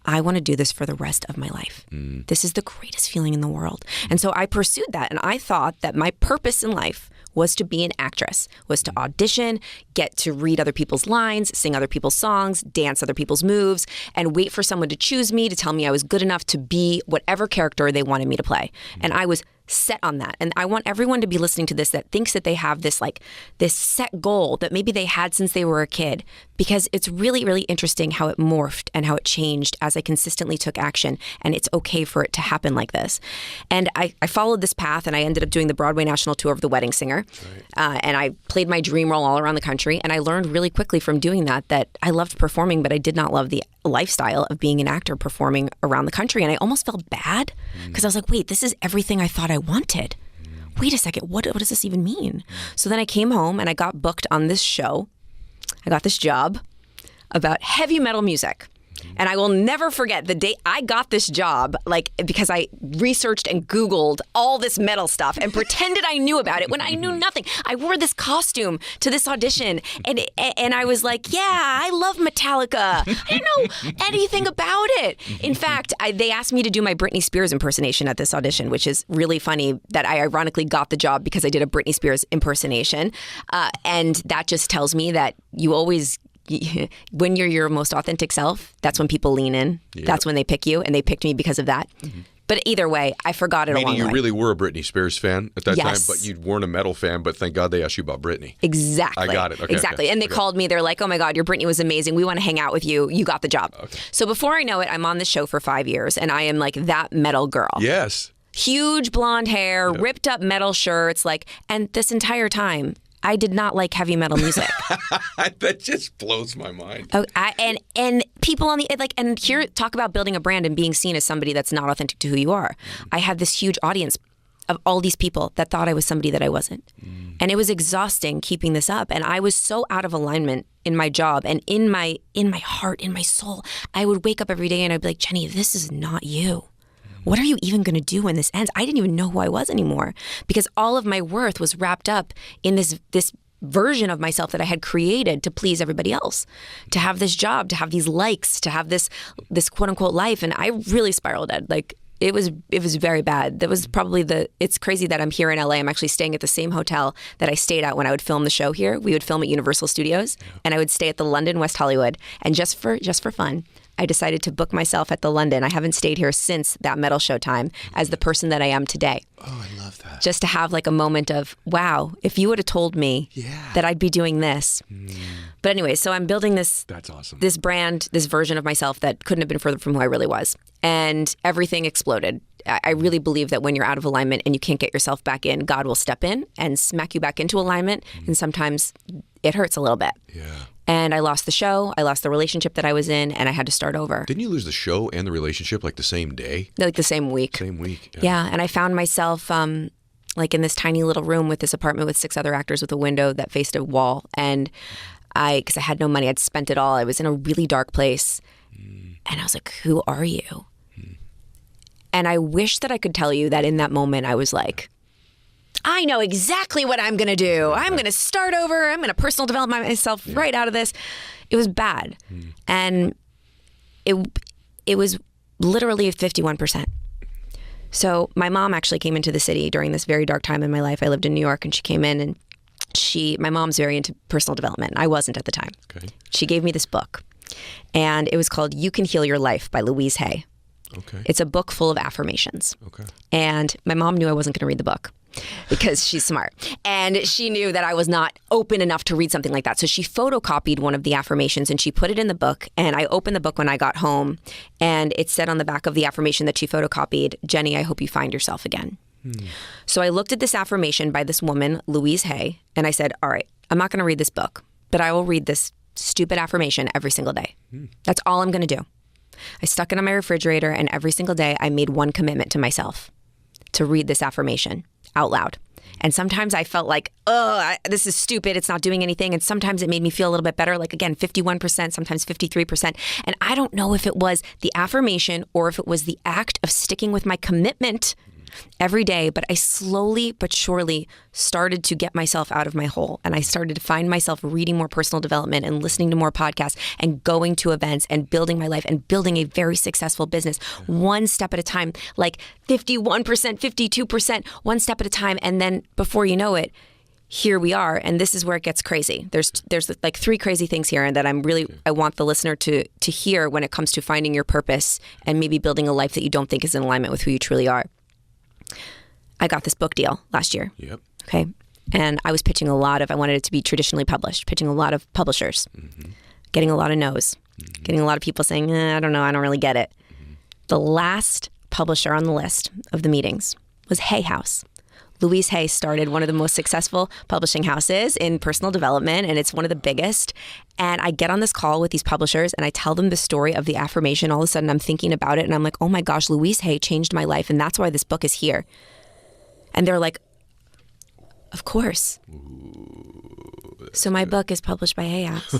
I want to do this for the rest of my life. This is the greatest feeling in the world. And so I pursued that. And I thought that my purpose in life was to be an actress, was to audition, get to read other people's lines, sing other people's songs, dance other people's moves, and wait for someone to choose me, to tell me I was good enough to be whatever character they wanted me to play. And I was set on that. And I want everyone to be listening to this that thinks that they have this set goal that maybe they had since they were a kid, because it's really, really interesting how it morphed and how it changed as I consistently took action. And it's okay for it to happen like this. And I followed this path and I ended up doing the Broadway National Tour of The Wedding Singer. Right. And I played my dream role all around the country. And I learned really quickly from doing that I loved performing, but I did not love the lifestyle of being an actor performing around the country. And I almost felt bad because I was like, wait, this is everything I thought I wanted. Wait a second, what does this even mean? So then I came home and I got booked on this show. I got this job about heavy metal music. And I will never forget the day I got this job, like, because I researched and Googled all this metal stuff and pretended I knew about it when I knew nothing. I wore this costume to this audition, and I was like, yeah, I love Metallica. I didn't know anything about it. In fact, they asked me to do my Britney Spears impersonation at this audition, which is really funny that I ironically got the job because I did a Britney Spears impersonation. And that just tells me that you always... when you're your most authentic self, that's when people lean in. Yep. That's when they pick you, and they picked me because of that. Mm-hmm. But either way, I forgot it along the way. Meaning you really were a Britney Spears fan at that time, but you weren't a metal fan, but thank God they asked you about Britney. Exactly. I got it. Okay, exactly. Okay. And they called me. They're like, oh my God, your Britney was amazing. We want to hang out with you. You got the job. Okay. So before I know it, I'm on the show for 5 years, and I am like that metal girl. Yes. Huge blonde hair, ripped up metal shirts, and this entire time, I did not like heavy metal music. That just blows my mind. Oh, and people on the and here talk about building a brand and being seen as somebody that's not authentic to who you are. I had this huge audience of all these people that thought I was somebody that I wasn't, and it was exhausting keeping this up. And I was so out of alignment in my job and in my heart, in my soul. I would wake up every day and I'd be like, Jenny, this is not you. What are you even going to do when this ends? I didn't even know who I was anymore because all of my worth was wrapped up in this version of myself that I had created to please everybody else, to have this job, to have these likes, to have this quote unquote life. And I really spiraled out. It was very bad. That was probably it's crazy that I'm here in LA. I'm actually staying at the same hotel that I stayed at when I would film the show here. We would film at Universal Studios, and I would stay at the London West Hollywood. And just for fun, I decided to book myself at the London. I haven't stayed here since that metal show time as the person that I am today. Oh, I love that. Just to have a moment of, wow, if you would have told me that I'd be doing this. But anyway, so I'm building this. That's awesome. This brand, this version of myself that couldn't have been further from who I really was. And everything exploded. I really believe that when you're out of alignment and you can't get yourself back in, God will step in and smack you back into alignment. And sometimes it hurts a little bit. Yeah. And I lost the show, I lost the relationship that I was in, and I had to start over. Didn't you lose the show and the relationship the same day? The same week. Same week. Yeah, and I found myself in this tiny little room with this apartment with 6 other actors with a window that faced a wall. And because I had no money, I'd spent it all. I was in a really dark place. And I was like, who are you? And I wish that I could tell you that in that moment I was like, I know exactly what I'm going to do. I'm going to start over. I'm going to personal develop myself right out of this. It was bad. And it was literally 51%. So my mom actually came into the city during this very dark time in my life. I lived in New York, and she came in, and my mom's very into personal development. I wasn't at the time. Okay. She gave me this book, and it was called You Can Heal Your Life by Louise Hay. Okay. It's a book full of affirmations. Okay. And my mom knew I wasn't going to read the book because she's smart. And she knew that I was not open enough to read something like that. So she photocopied one of the affirmations and she put it in the book. And I opened the book when I got home, and it said on the back of the affirmation that she photocopied, Jenny, I hope you find yourself again. So I looked at this affirmation by this woman, Louise Hay, and I said, all right, I'm not going to read this book, but I will read this stupid affirmation every single day. That's all I'm going to do. I stuck it on my refrigerator, and every single day I made one commitment to myself to read this affirmation out loud. And sometimes I felt like, this is stupid. It's not doing anything. And sometimes it made me feel a little bit better, again, 51%, sometimes 53%. And I don't know if it was the affirmation or if it was the act of sticking with my commitment every day, but I slowly but surely started to get myself out of my hole. And I started to find myself reading more personal development and listening to more podcasts and going to events and building my life and building a very successful business one step at a time, 51%, 52%, one step at a time. And then before you know it, here we are. And this is where it gets crazy. There's 3 crazy things here, and that I want the listener to hear when it comes to finding your purpose and maybe building a life that you don't think is in alignment with who you truly are. I got this book deal last year. Yep. Okay. And I was pitching I wanted it to be traditionally published, pitching a lot of publishers, getting a lot of no's, getting a lot of people saying, I don't know, I don't really get it. The last publisher on the list of the meetings was Hay House. Louise Hay started one of the most successful publishing houses in personal development, and it's one of the biggest. And I get on this call with these publishers, and I tell them the story of the affirmation. All of a sudden, I'm thinking about it, and I'm like, oh my gosh, Louise Hay changed my life, and that's why this book is here. And they're like, of course. So my book is published by Hay House.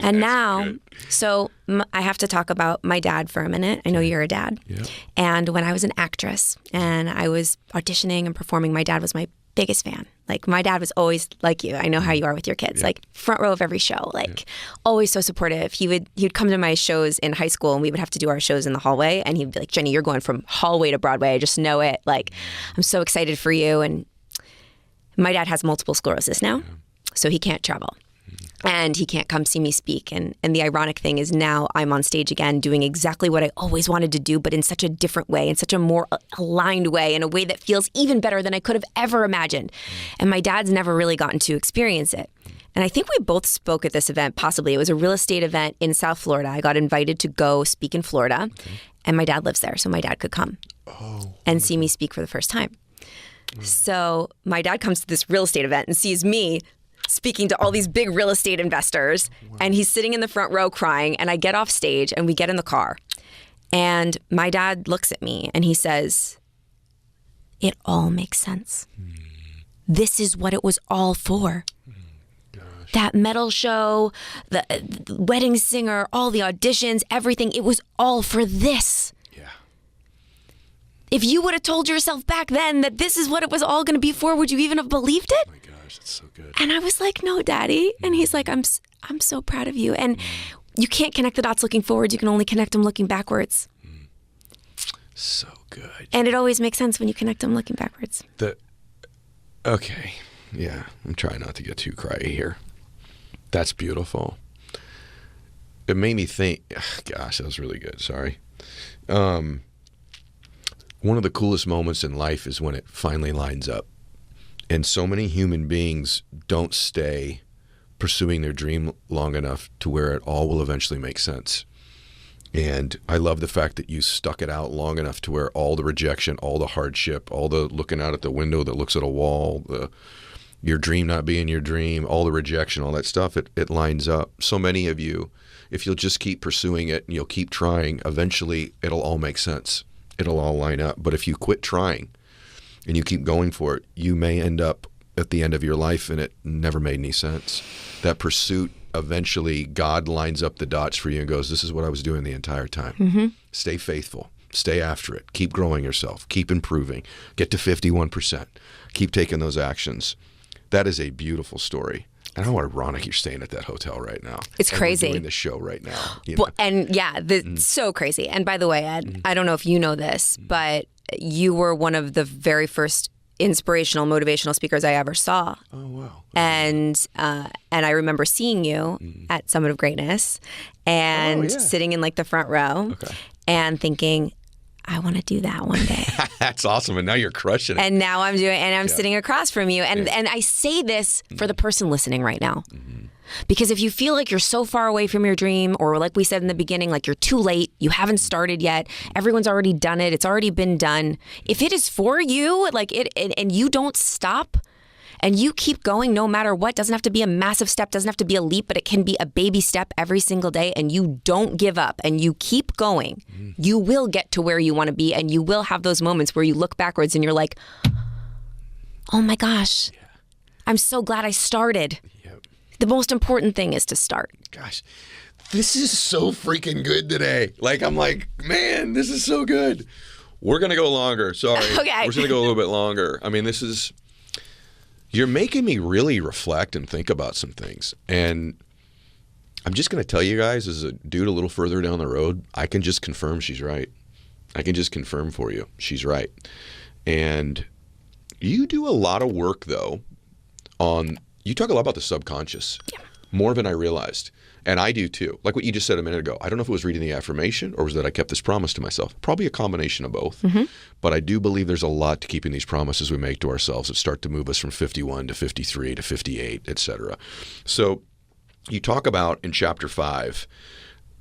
And now, so I have to talk about my dad for a minute. I know you're a dad. Yeah. And when I was an actress and I was auditioning and performing, my dad was my biggest fan. Like, my dad was always like you. I know how you are with your kids. Like, front row of every show. Like, always so supportive. He'd come to my shows in high school, and we would have to do our shows in the hallway. And he'd be like, Jenny, you're going from hallway to Broadway. I just know it. Like, I'm so excited for you. And my dad has multiple sclerosis now, so he can't travel. And he can't come see me speak. And the ironic thing is now I'm on stage again doing exactly what I always wanted to do, but in such a different way, in such a more aligned way, in a way that feels even better than I could have ever imagined. And my dad's never really gotten to experience it. And I think we both spoke at this event, possibly. It was a real estate event in South Florida. I got invited to go speak in Florida. And my dad lives there, so my dad could come and see me speak for the first time. So my dad comes to this real estate event and sees me speaking to all these big real estate investors, and he's sitting in the front row crying, and I get off stage and we get in the car, and my dad looks at me and he says, it all makes sense. This is what it was all for. That metal show, the wedding singer, all the auditions, everything, it was all for this. If you would have told yourself back then that this is what it was all going to be for, would you even have believed it? Oh my gosh, that's so good. And I was like, no, Daddy. And he's like, I'm so proud of you. And you can't connect the dots looking forward. You can only connect them looking backwards. So good. And it always makes sense when you connect them looking backwards. Okay. Yeah, I'm trying not to get too cryy here. That's beautiful. It made me think, gosh, that was really good. Sorry. One of the coolest moments in life is when it finally lines up. And so many human beings don't stay pursuing their dream long enough to where it all will eventually make sense. And I love the fact that you stuck it out long enough to where all the rejection, all the hardship, all the looking out at the window that looks at a wall, your dream not being your dream, all the rejection, all that stuff, it lines up. So many of you, if you'll just keep pursuing it and you'll keep trying, eventually it'll all make sense. It'll all line up. But if you quit trying and you keep going for it, you may end up at the end of your life and it never made any sense. That pursuit, eventually God lines up the dots for you and goes, this is what I was doing the entire time. Stay faithful. Stay after it. Keep growing yourself. Keep improving. Get to 51%. Keep taking those actions. That is a beautiful story. And how ironic you're staying at that hotel right now. It's crazy. We're doing the show right now. Well, and yeah, so crazy. And by the way, Ed, I don't know if you know this, but you were one of the very first inspirational, motivational speakers I ever saw. Oh, wow. And I remember seeing you at Summit of Greatness and sitting in like the front row and thinking, I want to do that one day. That's awesome. And now you're crushing it. And now I'm doing, and I'm sitting across from you. And I say this for the person listening right now. Because if you feel like you're so far away from your dream, or like we said in the beginning, like you're too late, you haven't started yet, everyone's already done it, it's already been done. If it is for you, like and you don't stop, and you keep going no matter what, doesn't have to be a massive step, doesn't have to be a leap, but it can be a baby step every single day, and you don't give up and you keep going, you will get to where you want to be, and you will have those moments where you look backwards and you're like, oh my gosh, I'm so glad I started. The most important thing is to start. Gosh, this is so freaking good today. Like, I'm like, man, this is so good. We're going to go longer. Sorry. Okay. We're going to go a little bit longer. I mean, you're making me really reflect and think about some things. And I'm just going to tell you guys, as a dude a little further down the road, I can just confirm she's right. I can just confirm for you she's right. And you do a lot of work, though, you talk a lot about the subconscious, more than I realized. And I do too. Like what you just said a minute ago. I don't know if it was reading the affirmation or was that I kept this promise to myself. Probably a combination of both. But I do believe there's a lot to keeping these promises we make to ourselves that start to move us from 51 to 53 to 58, etc. So you talk about in chapter 5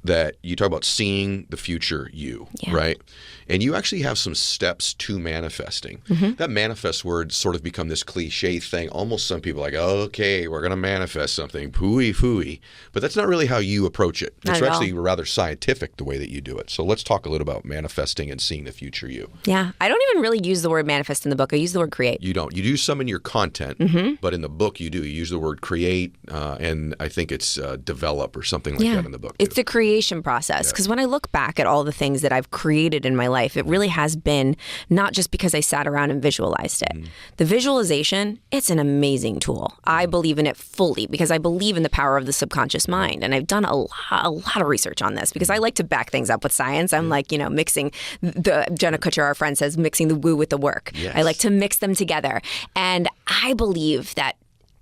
that you talk about seeing the future you, right? And you actually have some steps to manifesting. That manifest word sort of become this cliche thing. Almost some people are like, okay, we're going to manifest something, phooey. But that's not really how you approach it. It's actually rather scientific the way that you do it. So let's talk a little about manifesting and seeing the future you. Yeah. I don't even really use the word manifest in the book. I use the word create. You don't. You do some in your content, but in the book you do. You use the word create, and I think it's develop or something like that in the book. It's the creation process. Because when I look back at all the things that I've created in my life, it really has been not just because I sat around and visualized it. The visualization, it's an amazing tool. I believe in it fully because I believe in the power of the subconscious mind. And I've done a lot of research on this because I like to back things up with science. I'm like, mixing Jenna Kutcher, our friend, says mixing the woo with the work. I like to mix them together. And I believe that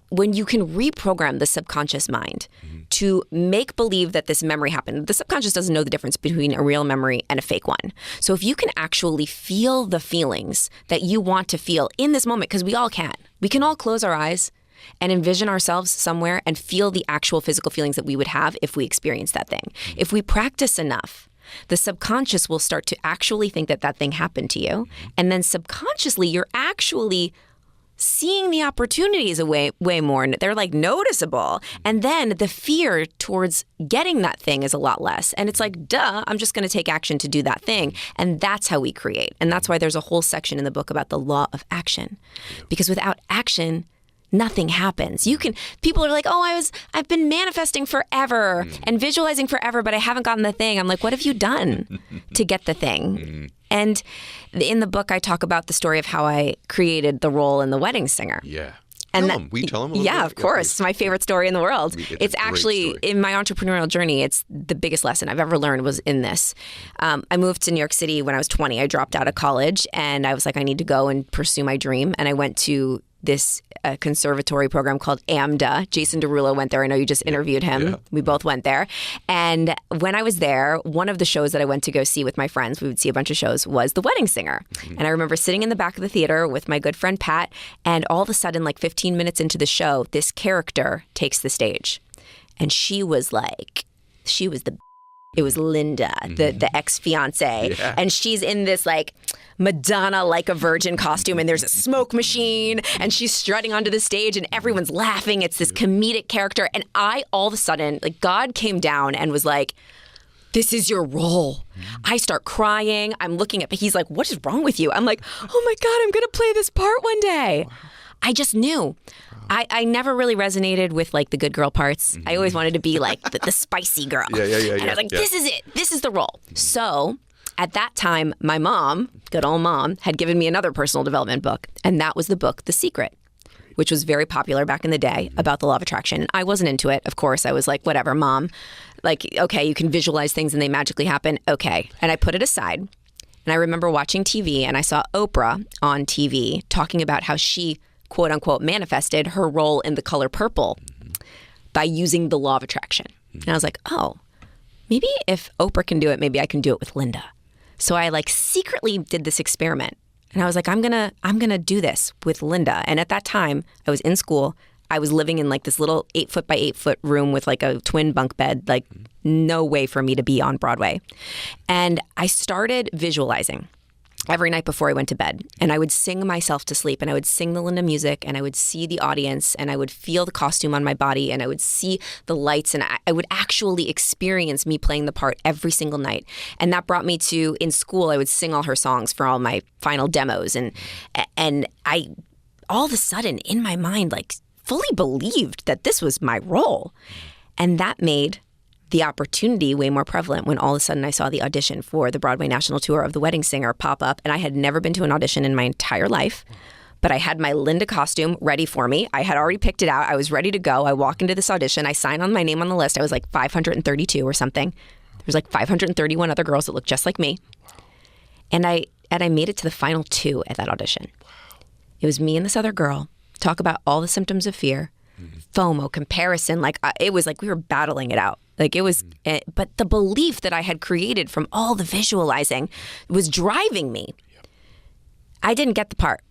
when you can reprogram the subconscious mind to make believe that this memory happened, the subconscious doesn't know the difference between a real memory and a fake one. So if you can actually feel the feelings that you want to feel in this moment, because we can all close our eyes and envision ourselves somewhere and feel the actual physical feelings that we would have if we experience that thing. If we practice enough, the subconscious will start to actually think that that thing happened to you. And then subconsciously, you're actually seeing the opportunities way more. They're like noticeable. And then the fear towards getting that thing is a lot less. And it's like, duh, I'm just going to take action to do that thing. And that's how we create. And that's why there's a whole section in the book about the law of action. Because without action, nothing happens. People are like, I've been manifesting forever and visualizing forever, but I haven't gotten the thing. I'm like, what have you done to get the thing? And in the book, I talk about the story of how I created the role in The Wedding Singer. Yeah. And Will you tell them a little bit? Yeah, of course. It's my favorite story in the world. It's actually, story. In my entrepreneurial journey, it's the biggest lesson I've ever learned was in this. I moved to New York City when I was 20. I dropped out of college and I was like, I need to go and pursue my dream. And I went to this conservatory program called AMDA. Jason Derulo went there. I know you just interviewed him. Yeah. We both went there. And when I was there, one of the shows that I went to go see with my friends, we would see a bunch of shows, was The Wedding Singer. And I remember sitting in the back of the theater with my good friend Pat, and all of a sudden, like 15 minutes into the show, this character takes the stage. And she was it was Linda, the ex-fiance. Yeah. And she's in this like Madonna like a virgin costume, and there's a smoke machine, and she's strutting onto the stage, and everyone's laughing. It's this comedic character. And all of a sudden, like God came down and was like, this is your role. I start crying. I'm looking at, he's like, what is wrong with you? I'm like, oh my God, I'm going to play this part one day. Wow. I just knew. I never really resonated with like the good girl parts. I always wanted to be like the spicy girl. And I was like, this is it. This is the role. So at that time, my mom, good old mom, had given me another personal development book. And that was the book, The Secret, which was very popular back in the day about the law of attraction. And I wasn't into it. Of course, I was like, whatever, Mom. Like, okay, you can visualize things and they magically happen. Okay. And I put it aside. And I remember watching TV and I saw Oprah on TV talking about how she, quote unquote, manifested her role in The Color Purple by using the law of attraction. And I was like, oh, maybe if Oprah can do it, maybe I can do it with Linda. So I like secretly did this experiment. And I was like, I'm gonna do this with Linda. And at that time, I was in school. I was living in like this little 8-foot by 8-foot room with like a twin bunk bed, like no way for me to be on Broadway. And I started visualizing every night before I went to bed. And I would sing myself to sleep, and I would sing the Linda music, and I would see the audience, and I would feel the costume on my body, and I would see the lights, and I would actually experience me playing the part every single night. And that brought me to, in school, I would sing all her songs for all my final demos. And I, all of a sudden, in my mind, like fully believed that this was my role. And that made the opportunity way more prevalent when all of a sudden I saw the audition for the Broadway National Tour of The Wedding Singer pop up. And I had never been to an audition in my entire life, but I had my Linda costume ready for me. I had already picked it out. I was ready to go. I walk into this audition. I sign on my name on the list. I was like 532 or something. There was like 531 other girls that looked just like me. And I made it to the final 2 at that audition. It was me and this other girl talk about all the symptoms of fear, FOMO, comparison. Like it was like we were battling it out. Like it was, but the belief that I had created from all the visualizing was driving me. I didn't get the part,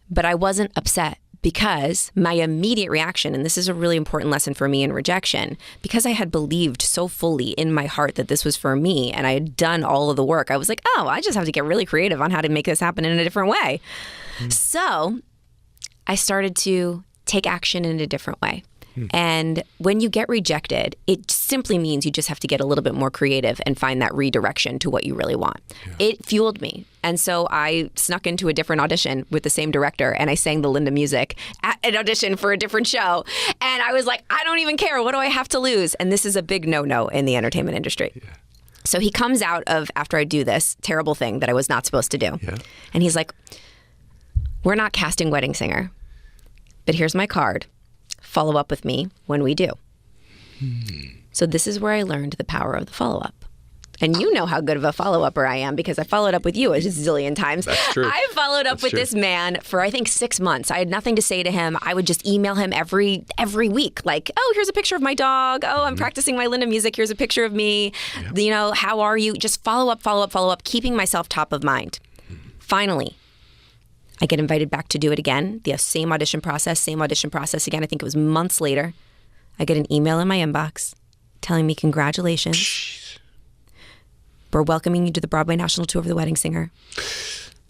but I wasn't upset because my immediate reaction, and this is a really important lesson for me in rejection, because I had believed so fully in my heart that this was for me and I had done all of the work, I was like, oh, I just have to get really creative on how to make this happen in a different way. So I started to take action in a different way. And when you get rejected, it simply means you just have to get a little bit more creative and find that redirection to what you really want. Yeah. It fueled me. And so I snuck into a different audition with the same director and I sang the Linda music at an audition for a different show. And I was like, I don't even care. What do I have to lose? And this is a big no-no in the entertainment industry. Yeah. So he comes out of, after I do this terrible thing that I was not supposed to do. Yeah. And he's like, we're not casting wedding singer, but here's my card. Follow up with me when we do. So this is where I learned the power of the follow-up. And you know how good of a follow-upper I am because I followed up with you a zillion times. That's true. I followed up with this man for, I think, 6 months. I had nothing to say to him. I would just email him every week. Like, oh, here's a picture of my dog. Oh, I'm practicing my Linda music. Here's a picture of me. Yep. You know, how are you? Just follow up, keeping myself top of mind. Finally, I get invited back to do it again. The same audition process again. I think it was months later. I get an email in my inbox telling me, congratulations. Jeez. We're welcoming you to the Broadway National Tour of the Wedding Singer.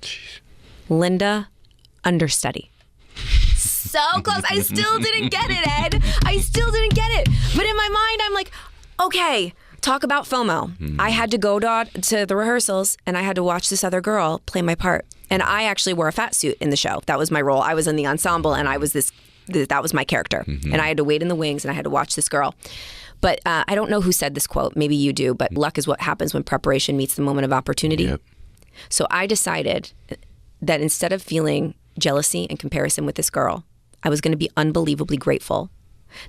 Jeez. Linda, understudy. So close. I still didn't get it, Ed. I still didn't get it. But in my mind, I'm like, okay, talk about FOMO. I had to go to the rehearsals and I had to watch this other girl play my part. And I actually wore a fat suit in the show. That was my role. I was in the ensemble and I was that was my character. And I had to wait in the wings and I had to watch this girl. But I don't know who said this quote. Maybe you do. But luck is what happens when preparation meets the moment of opportunity. Yep. So I decided that instead of feeling jealousy and comparison with this girl, I was going to be unbelievably grateful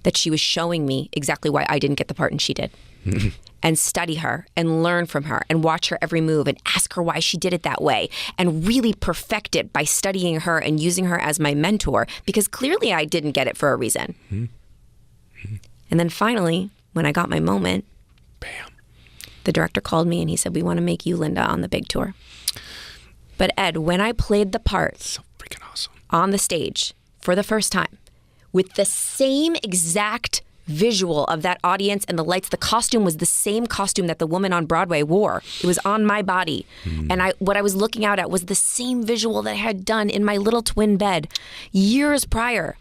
that she was showing me exactly why I didn't get the part and she did. And study her and learn from her and watch her every move and ask her why she did it that way and really perfect it by studying her and using her as my mentor because clearly I didn't get it for a reason. And then finally, when I got my moment, bam, the director called me and he said, we want to make you Linda on the big tour. But Ed, when I played the part so freaking awesome on the stage for the first time with the same exact visual of that audience and the lights, the costume was the same costume that the woman on Broadway wore. It was on my body. And what I was looking out at was the same visual that I had done in my little twin bed years prior.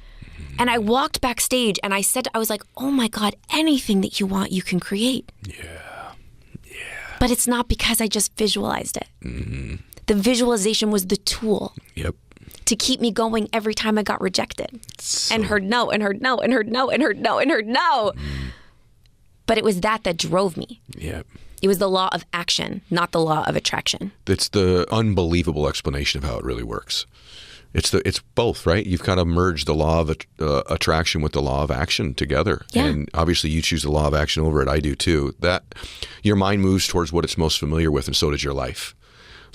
And I walked backstage and I was like, oh my God, anything that you want, you can create. Yeah. But it's not because I just visualized it. The visualization was the tool. Yep. To keep me going every time I got rejected and heard no and heard no and heard no and heard no and heard no. But it was that drove me. Yep. It was the law of action, not the law of attraction. It's the unbelievable explanation of how it really works. It's both, right? You've kind of merged the law of attraction with the law of action together. Yeah. And obviously you choose the law of action over it. I do too. That your mind moves towards what it's most familiar with, and so does your life.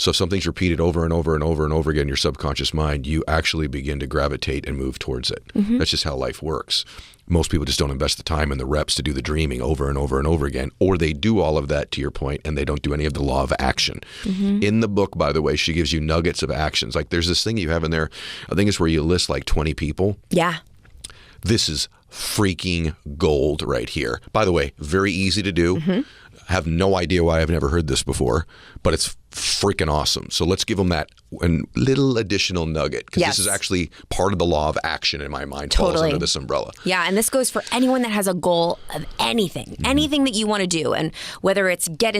So if something's repeated over and over and over and over again in your subconscious mind, you actually begin to gravitate and move towards it. That's just how life works. Most people just don't invest the time and the reps to do the dreaming over and over and over again, or they do all of that, to your point, and they don't do any of the law of action. In the book, by the way, she gives you nuggets of actions. Like there's this thing you have in there, I think it's where you list like 20 people. Yeah. This is freaking gold right here. By the way, very easy to do. Have no idea why I've never heard this before, but it's freaking awesome. So let's give them that little additional nugget, because this is actually part of the law of action in my mind. Falls under this umbrella. Yeah, and this goes for anyone that has a goal of anything, anything that you want to do, and whether it's get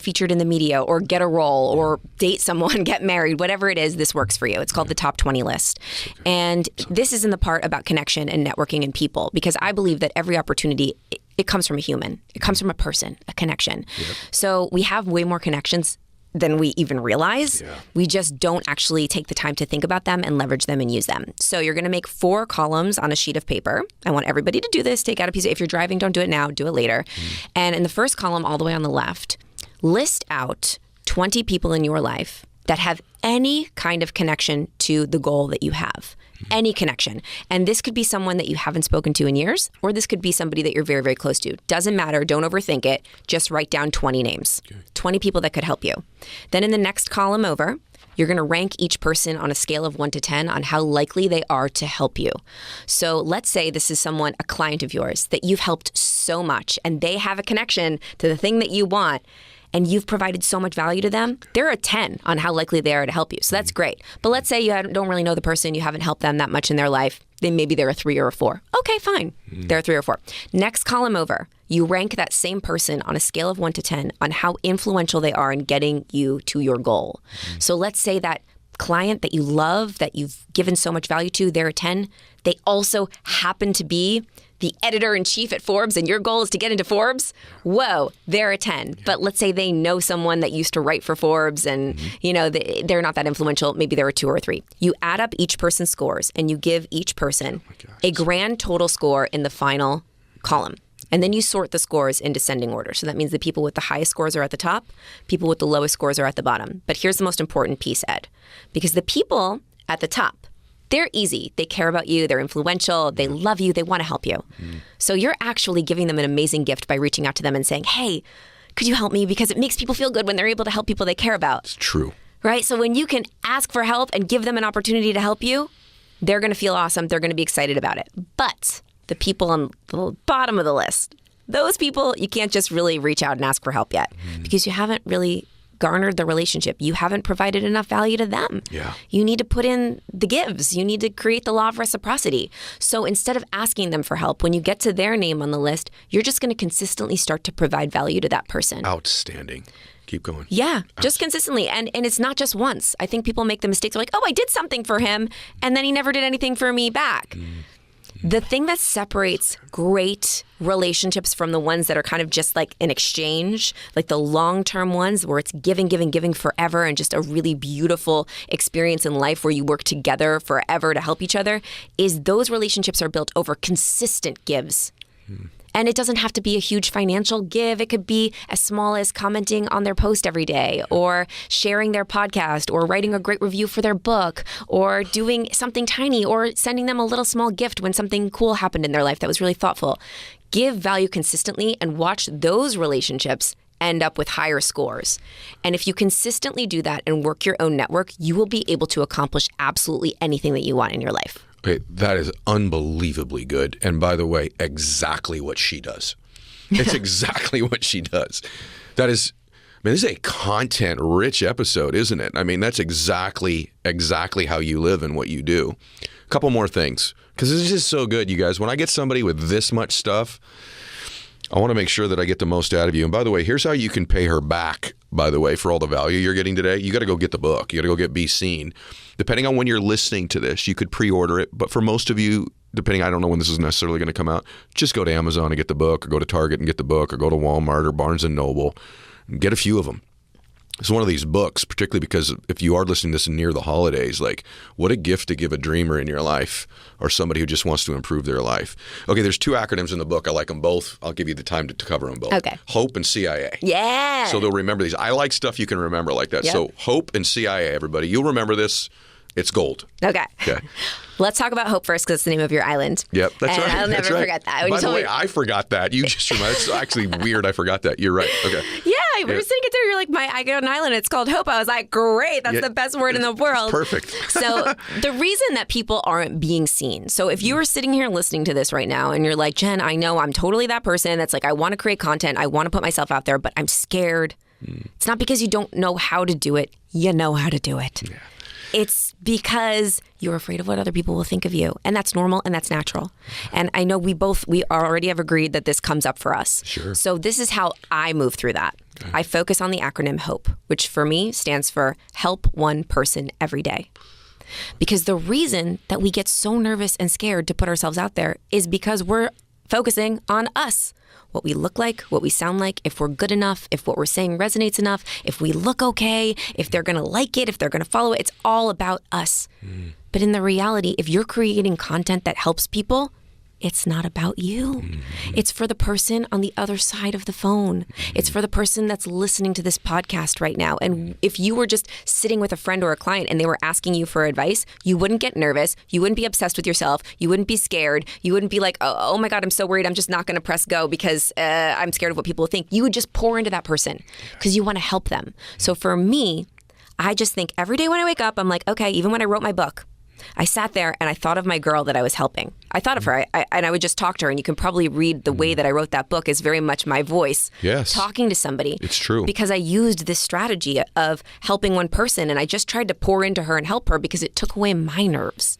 featured in the media or get a role or date someone, get married, whatever it is, this works for you. It's called the top 20 list. And this is in the part about connection and networking and people, because I believe that every opportunity, it comes from a human. It comes from a person, a connection. So we have way more connections than we even realize. We just don't actually take the time to think about them and leverage them and use them. So you're going to make 4 columns on a sheet of paper. I want everybody to do this. Take out a piece if you're driving, don't do it now, do it later. And in the first column, all the way on the left, list out 20 people in your life that have any kind of connection to the goal that you have. Any connection. And this could be someone that you haven't spoken to in years, or this could be somebody that you're very, very close to. Doesn't matter. Don't overthink it. Just write down 20 names, 20 people that could help you. Then in the next column over, You're going to rank each person on a scale of 1 to 10 on how likely they are to help you. So let's say this is someone, a client of yours, that you've helped so much and they have a connection to the thing that you want, and you've provided so much value to them. They're a 10 on how likely they are to help you. So that's great. But let's say you don't really know the person, you haven't helped them that much in their life, then maybe they're a 3 or a 4. Okay, fine. They're a 3 or 4. Next column over, you rank that same person on a scale of 1 to 10 on how influential they are in getting you to your goal. So let's say that client that you love, that you've given so much value to, they're a 10. They also happen to be the editor-in-chief at Forbes, and your goal is to get into Forbes. Whoa, they're a 10. But let's say they know someone that used to write for Forbes, and they're not that influential. Maybe they're a 2 or a 3. You add up each person's scores, and you give each person a grand total score in the final column. And then you sort the scores in descending order. So that means the people with the highest scores are at the top, people with the lowest scores are at the bottom. But here's the most important piece, Ed, because the people at the top, they're easy. They care about you. They're influential. They love you. They want to help you. So you're actually giving them an amazing gift by reaching out to them and saying, hey, could you help me? Because it makes people feel good when they're able to help people they care about. It's true. Right? So when you can ask for help and give them an opportunity to help you, they're going to feel awesome. They're going to be excited about it. But the people on the bottom of the list, those people, you can't just really reach out and ask for help yet because you haven't really garnered the relationship. You haven't provided enough value to them. Yeah. You need to put in the gives. You need to create the law of reciprocity. So instead of asking them for help, when you get to their name on the list, you're just going to consistently start to provide value to that person. Outstanding. Keep going. Yeah, just consistently. And it's not just once. I think people make the mistake. They're like, oh, I did something for him, and then he never did anything for me back. The thing that separates great relationships from the ones that are kind of just like an exchange, like the long-term ones where it's giving, giving, giving forever and just a really beautiful experience in life where you work together forever to help each other, is those relationships are built over consistent gives. And it doesn't have to be a huge financial give. It could be as small as commenting on their post every day or sharing their podcast or writing a great review for their book or doing something tiny or sending them a little small gift when something cool happened in their life that was really thoughtful. Give value consistently and watch those relationships end up with higher scores. And if you consistently do that and work your own network, you will be able to accomplish absolutely anything that you want in your life. Okay, that is unbelievably good. And by the way, exactly what she does. It's exactly what she does. That is, this is a content-rich episode, isn't it? I mean, that's exactly how you live and what you do. A couple more things, because this is just so good, you guys. When I get somebody with this much stuff, I want to make sure that I get the most out of you. And by the way, here's how you can pay her back, by the way, for all the value you're getting today. You got to go get the book. You got to go get Be Seen. Depending on when you're listening to this, you could pre-order it. But for most of you, depending, I don't know when this is necessarily going to come out, just go to Amazon and get the book, or go to Target and get the book, or go to Walmart or Barnes & Noble and get a few of them. It's one of these books, particularly because if you are listening to this near the holidays, like what a gift to give a dreamer in your life or somebody who just wants to improve their life. Okay, there's 2 acronyms in the book. I like them both. I'll give you the time to cover them both. Okay. HOPE and CIA. Yeah. So they'll remember these. I like stuff you can remember like that. Yep. So HOPE and CIA, everybody. You'll remember this. It's gold. Okay. Okay. Let's talk about Hope first because it's the name of your island. Yep, that's and right. I'll never forget that. By the way, I forgot that. You just reminded. It's actually weird. I forgot that. You're right. Okay. Yeah, we were sitting there. You're like, I got an island. It's called Hope. I was like, great. That's the best word in the world. Perfect. So the reason that people aren't being seen. So if you were sitting here listening to this right now and you're like, Jen, I know I'm totally that person that's like, I want to create content. I want to put myself out there, but I'm scared. It's not because you don't know how to do it. You know how to do it. Yeah. It's because you're afraid of what other people will think of you. And that's normal and that's natural. And I know we already have agreed that this comes up for us. Sure. So this is how I move through that. Okay. I focus on the acronym HOPE, which for me stands for Help One Person Every Day. Because the reason that we get so nervous and scared to put ourselves out there is because we're focusing on us. What we look like, what we sound like, if we're good enough, if what we're saying resonates enough, if we look okay, if they're going to like it, if they're going to follow it. It's all about us. But in the reality, if you're creating content that helps people, it's not about you. It's for the person on the other side of the phone. It's for the person that's listening to this podcast right now. And if you were just sitting with a friend or a client and they were asking you for advice, you wouldn't get nervous. You wouldn't be obsessed with yourself. You wouldn't be scared. You wouldn't be like, oh my God, I'm so worried. I'm just not going to press go because I'm scared of what people will think. You would just pour into that person because you want to help them. So for me, I just think every day when I wake up, I'm like, okay, even when I wrote my book, I sat there and I thought of my girl that I was helping. I thought of her, and I would just talk to her. And you can probably read the way that I wrote that book is very much my voice talking to somebody. It's true. Because I used this strategy of helping one person, and I just tried to pour into her and help her because it took away my nerves.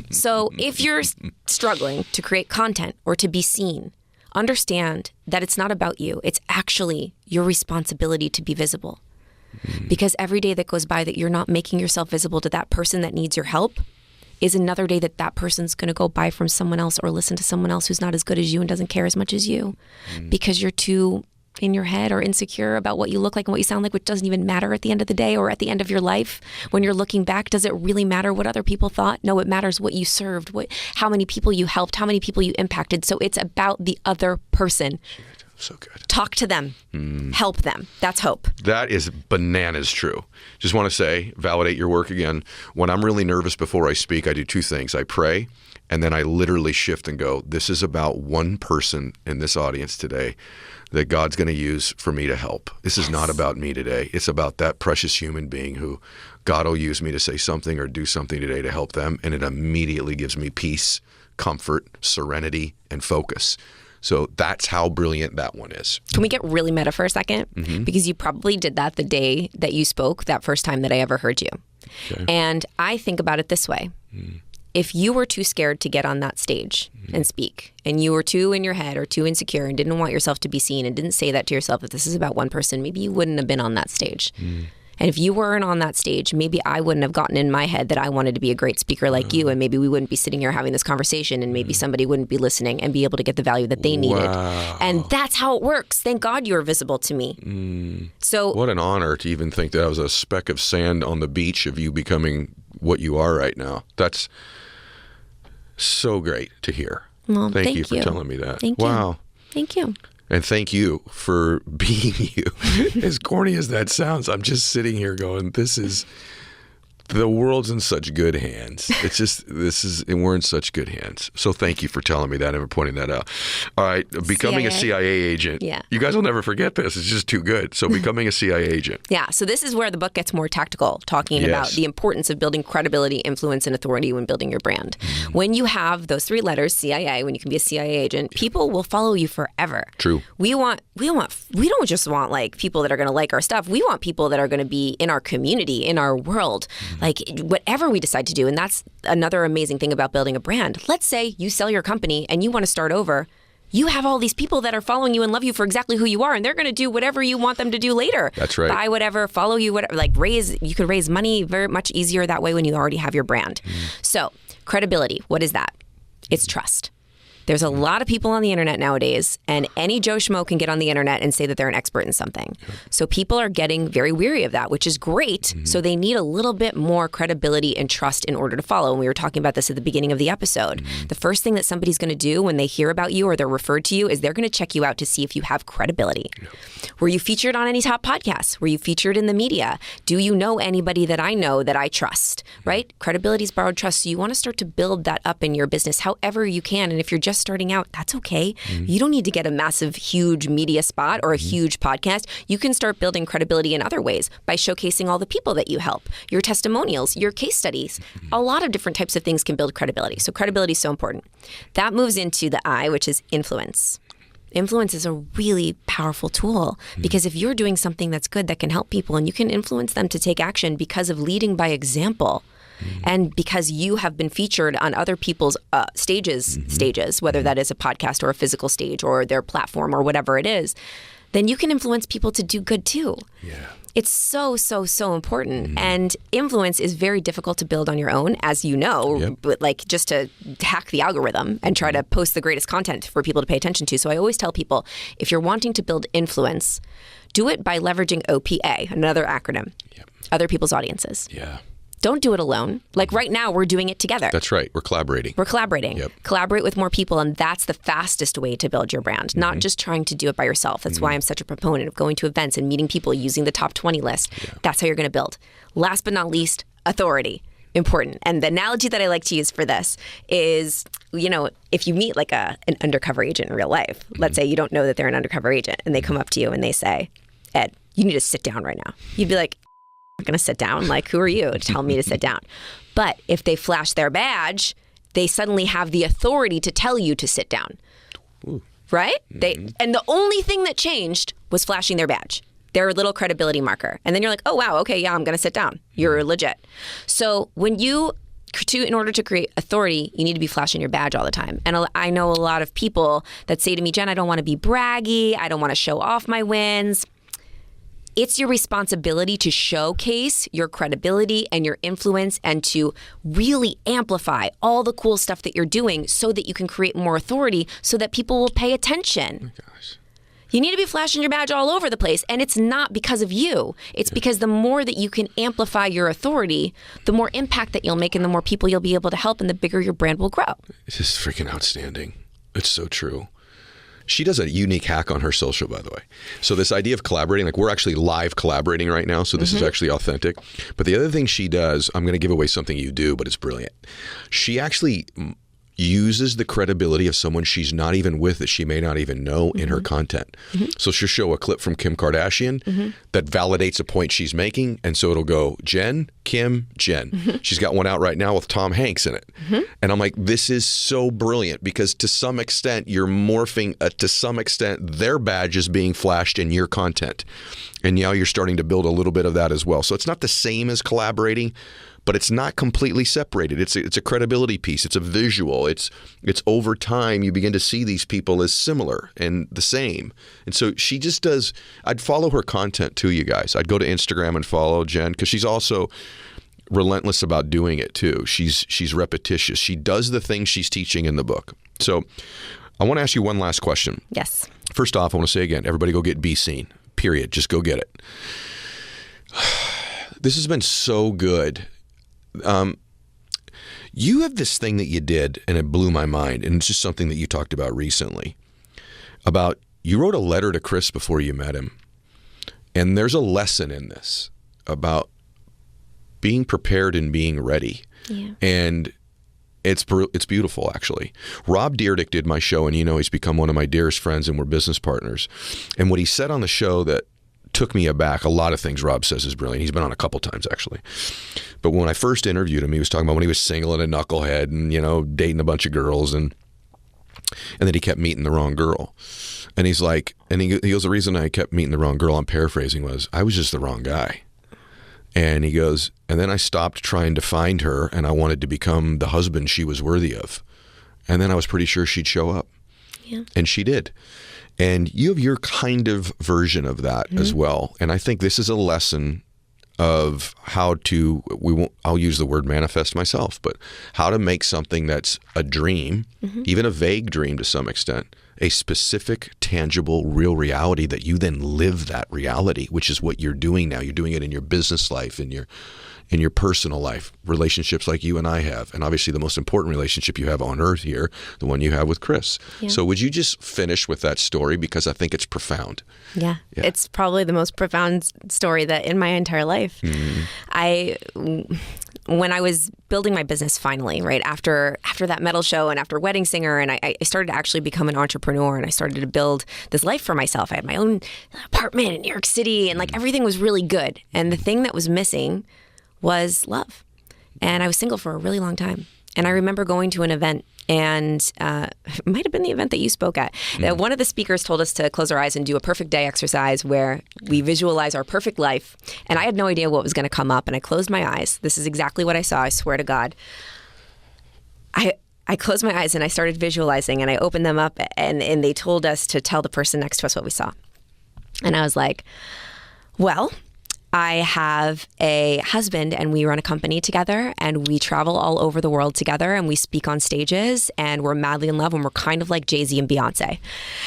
So if you're struggling to create content or to be seen, understand that it's not about you. It's actually your responsibility to be visible. Because every day that goes by that you're not making yourself visible to that person that needs your help is another day that that person's going to go buy from someone else or listen to someone else who's not as good as you and doesn't care as much as you because you're too in your head or insecure about what you look like and what you sound like, which doesn't even matter at the end of the day or at the end of your life. When you're looking back, does it really matter what other people thought? No, it matters what you served, how many people you helped, how many people you impacted. So it's about the other person. So good. Talk to them. Help them. That's hope. That is bananas true. Just want to say, validate your work again. When I'm really nervous before I speak, I do two things. I pray, and then I literally shift and go, this is about one person in this audience today that God's going to use for me to help. This is not about me today. It's about that precious human being who God will use me to say something or do something today to help them, and it immediately gives me peace, comfort, serenity, and focus. So that's how brilliant that one is. Can we get really meta for a second? Because you probably did that the day that you spoke, that first time that I ever heard you. Okay. And I think about it this way. If you were too scared to get on that stage and speak, and you were too in your head or too insecure and didn't want yourself to be seen and didn't say that to yourself, if this is about one person, maybe you wouldn't have been on that stage. And if you weren't on that stage, maybe I wouldn't have gotten in my head that I wanted to be a great speaker like you, and maybe we wouldn't be sitting here having this conversation, and maybe somebody wouldn't be listening and be able to get the value that they needed. And that's how it works. Thank God you were visible to me. So what an honor to even think that I was a speck of sand on the beach of you becoming what you are right now. That's so great to hear. Well, thank you for telling me that. Thank you. Thank you. And thank you for being you. As corny as that sounds, I'm just sitting here going, the world's in such good hands. It's just, and we're in such good hands. So thank you for telling me that and for pointing that out. All right, becoming a CIA agent. Yeah. You guys will never forget this. It's just too good. So becoming a CIA agent. Yeah, so this is where the book gets more tactical, talking about the importance of building credibility, influence, and authority when building your brand. When you have those three letters, CIA, when you can be a CIA agent, people will follow you forever. True. We don't just want like people that are going to like our stuff. We want people that are going to be in our community, in our world. Like whatever we decide to do. And that's another amazing thing about building a brand. Let's say you sell your company and you want to start over. You have all these people that are following you and love you for exactly who you are, and they're going to do whatever you want them to do later. That's right. Buy whatever, follow you, whatever. You could raise money very much easier that way when you already have your brand. So credibility, what is that? It's trust. There's a lot of people on the internet nowadays, and any Joe Schmo can get on the internet and say that they're an expert in something. So people are getting very weary of that, which is great. So they need a little bit more credibility and trust in order to follow. And we were talking about this at the beginning of the episode. The first thing that somebody's going to do when they hear about you or they're referred to you is they're going to check you out to see if you have credibility. Were you featured on any top podcasts? Were you featured in the media? Do you know anybody that I know that I trust? Right? Credibility is borrowed trust. So you want to start to build that up in your business however you can. And if you're just starting out, that's okay. You don't need to get a massive, huge media spot or a huge podcast. You can start building credibility in other ways by showcasing all the people that you help, your testimonials, your case studies. A lot of different types of things can build credibility. So credibility is so important. That moves into the I, which is influence. Influence is a really powerful tool because if you're doing something that's good that can help people and you can influence them to take action because of leading by example, and because you have been featured on other people's stages, whether that is a podcast or a physical stage or their platform or whatever it is, then you can influence people to do good too. Yeah. It's so, so, so important. And influence is very difficult to build on your own, as you know, but like just to hack the algorithm and try to post the greatest content for people to pay attention to. So I always tell people, if you're wanting to build influence, do it by leveraging OPA, another acronym, other people's audiences. Yeah. Don't do it alone. Like right now, we're doing it together. That's right. We're collaborating. Collaborate with more people, and that's the fastest way to build your brand, not just trying to do it by yourself. That's why I'm such a proponent of going to events and meeting people using the top 20 list. That's how you're going to build. Last but not least, authority. Important. And the analogy that I like to use for this is, you know, if you meet like an undercover agent in real life, let's say you don't know that they're an undercover agent, and they come up to you and they say, Ed, you need to sit down right now. You'd be like, I'm not going to sit down. Like, who are you to tell me to sit down? But if they flash their badge, they suddenly have the authority to tell you to sit down. Ooh. Right? And the only thing that changed was flashing their badge, their little credibility marker. And then you're like, oh, wow, okay, yeah, I'm going to sit down. You're legit. So in order to create authority, you need to be flashing your badge all the time. And I know a lot of people that say to me, Jen, I don't want to be braggy. I don't want to show off my wins. It's your responsibility to showcase your credibility and your influence and to really amplify all the cool stuff that you're doing so that you can create more authority so that people will pay attention. Oh my gosh. You need to be flashing your badge all over the place. And it's not because of you. It's because the more that you can amplify your authority, the more impact that you'll make and the more people you'll be able to help and the bigger your brand will grow. This is freaking outstanding. It's so true. She does a unique hack on her social, by the way. So this idea of collaborating, like we're actually live collaborating right now, so this is actually authentic. But the other thing she does, I'm going to give away something you do, but it's brilliant. She actually uses the credibility of someone she's not even with that she may not even know in her content. So she'll show a clip from Kim Kardashian that validates a point she's making. And so it'll go, Jen, Kim, Jen. She's got one out right now with Tom Hanks in it. And I'm like, this is so brilliant because to some extent, you're morphing, to some extent, their badge is being flashed in your content. And now you're starting to build a little bit of that as well. So it's not the same as collaborating, but it's not completely separated. It's a credibility piece. It's a visual. It's over time you begin to see these people as similar and the same. And so she just does. I'd follow her content too, you guys. I'd go to Instagram and follow Jen because she's also relentless about doing it too. She's repetitious. She does the things she's teaching in the book. So I want to ask you one last question. Yes. First off, I want to say again, everybody go get Be Seen. Period. Just go get it. This has been so good. You have this thing that you did, and it blew my mind, and it's just something that you talked about recently, about you wrote a letter to Chris before you met him, and there's a lesson in this about being prepared and being ready. Yeah. And it's beautiful, actually. Rob Dyrdek did my show, and he's become one of my dearest friends, and we're business partners. And what he said on the show that took me aback, a lot of things Rob says is brilliant. He's been on a couple times, actually. But when I first interviewed him, he was talking about when he was single and a knucklehead and, dating a bunch of girls, and then he kept meeting the wrong girl. And he's like, and he goes, the reason I kept meeting the wrong girl, I'm paraphrasing, was I was just the wrong guy. And he goes, and then I stopped trying to find her, and I wanted to become the husband she was worthy of. And then I was pretty sure she'd show up. Yeah. And she did. And you have your kind of version of that as well. And I think this is a lesson of how to, I'll use the word manifest myself, but how to make something that's a dream, even a vague dream to some extent, a specific, tangible, real reality that you then live that reality, which is what you're doing now. You're doing it in your business life, in your personal life, relationships like you and I have, and obviously the most important relationship you have on earth here, the one you have with Chris. Yeah. So would you just finish with that story, because I think it's profound. Yeah. It's probably the most profound story that in my entire life. When I was building my business finally, right after that metal show and after Wedding Singer, and I started to actually become an entrepreneur, and I started to build this life for myself. I had my own apartment in New York City, and everything was really good. And the thing that was missing was love. And I was single for a really long time. And I remember going to an event, and it might have been the event that you spoke at. One of the speakers told us to close our eyes and do a perfect day exercise where we visualize our perfect life. And I had no idea what was going to come up. And I closed my eyes. This is exactly what I saw. I swear to God. I closed my eyes and I started visualizing, and I opened them up, and they told us to tell the person next to us what we saw. And I was like, well, I have a husband, and we run a company together, and we travel all over the world together, and we speak on stages, and we're madly in love, and we're kind of like Jay-Z and Beyonce.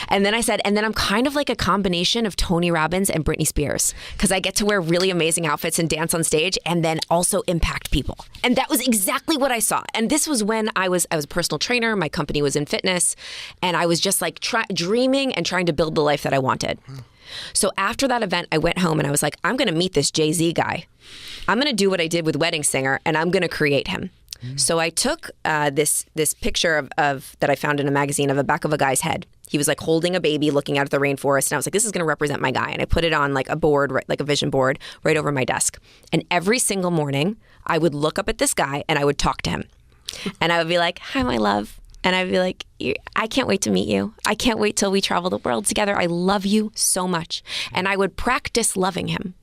And then I said, and then I'm kind of like a combination of Tony Robbins and Britney Spears, because I get to wear really amazing outfits and dance on stage and then also impact people. And that was exactly what I saw. And this was when I was a personal trainer. My company was in fitness, and I was just dreaming and trying to build the life that I wanted. So after that event, I went home and I was like, I'm going to meet this Jay-Z guy. I'm going to do what I did with Wedding Singer, and I'm going to create him. So I took this picture of that I found in a magazine of the back of a guy's head. He was like holding a baby looking out at the rainforest. And I was like, this is going to represent my guy. And I put it on like a board, like a vision board right over my desk. And every single morning I would look up at this guy and I would talk to him. And I would be like, hi, my love. And I'd be like, I can't wait to meet you. I can't wait till we travel the world together. I love you so much. And I would practice loving him.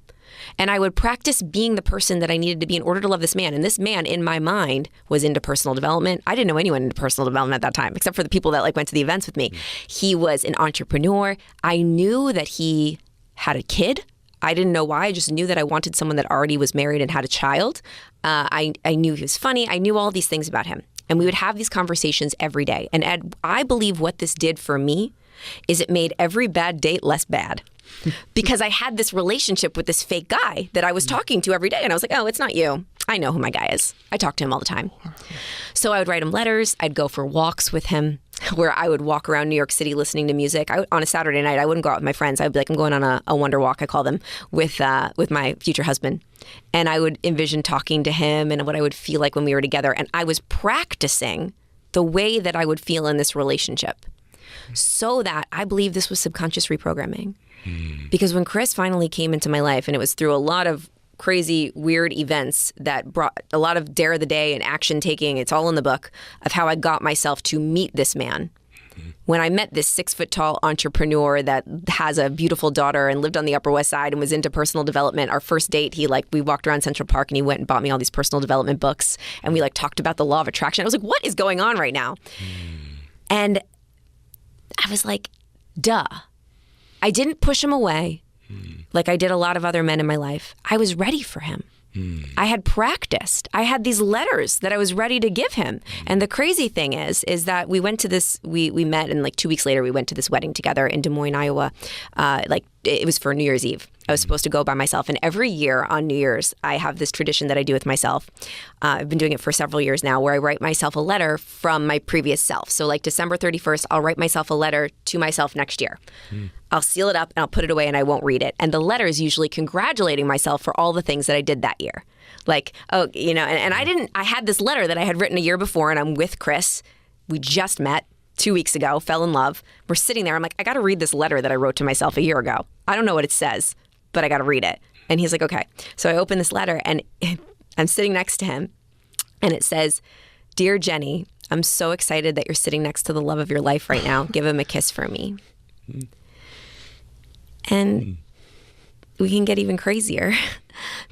And I would practice being the person that I needed to be in order to love this man. And this man, in my mind, was into personal development. I didn't know anyone into personal development at that time, except for the people that like went to the events with me. He was an entrepreneur. I knew that he had a kid. I didn't know why. I just knew that I wanted someone that already was married and had a child. I knew he was funny. I knew all these things about him. And we would have these conversations every day. And Ed, I believe what this did for me is it made every bad date less bad. Because I had this relationship with this fake guy that I was talking to every day. And I was like, oh, it's not you. I know who my guy is. I talk to him all the time. So I would write him letters. I'd go for walks with him where I would walk around New York City listening to music. On a Saturday night, I wouldn't go out with my friends. I'd be like, I'm going on a wonder walk, I call them, with my future husband. And I would envision talking to him and what I would feel like when we were together. And I was practicing the way that I would feel in this relationship so that I believe this was subconscious reprogramming. Because when Chris finally came into my life, and it was through a lot of crazy, weird events that brought a lot of dare of the day and action taking, it's all in the book, of how I got myself to meet this man. When I met this 6-foot-tall entrepreneur that has a beautiful daughter and lived on the Upper West Side and was into personal development, our first date, we walked around Central Park and he went and bought me all these personal development books. And we talked about the law of attraction. I was like, what is going on right now? And I was like, duh. I didn't push him away like I did a lot of other men in my life. I was ready for him. I had practiced. I had these letters that I was ready to give him. And the crazy thing is that we went to this, we met, and 2 weeks later we went to this wedding together in Des Moines, Iowa. It was for New Year's Eve. I was supposed to go by myself. And every year on New Year's, I have this tradition that I do with myself. I've been doing it for several years now, where I write myself a letter from my previous self. So December 31st, I'll write myself a letter to myself next year. I'll seal it up and I'll put it away and I won't read it. And the letter is usually congratulating myself for all the things that I did that year. I had this letter that I had written a year before, and I'm with Chris. We just met 2 weeks ago, fell in love. We're sitting there. I'm like, I got to read this letter that I wrote to myself a year ago. I don't know what it says, but I got to read it. And he's like, okay. So I open this letter and I'm sitting next to him and it says, "Dear Jenny, I'm so excited that you're sitting next to the love of your life right now. Give him a kiss for me." And we can get even crazier.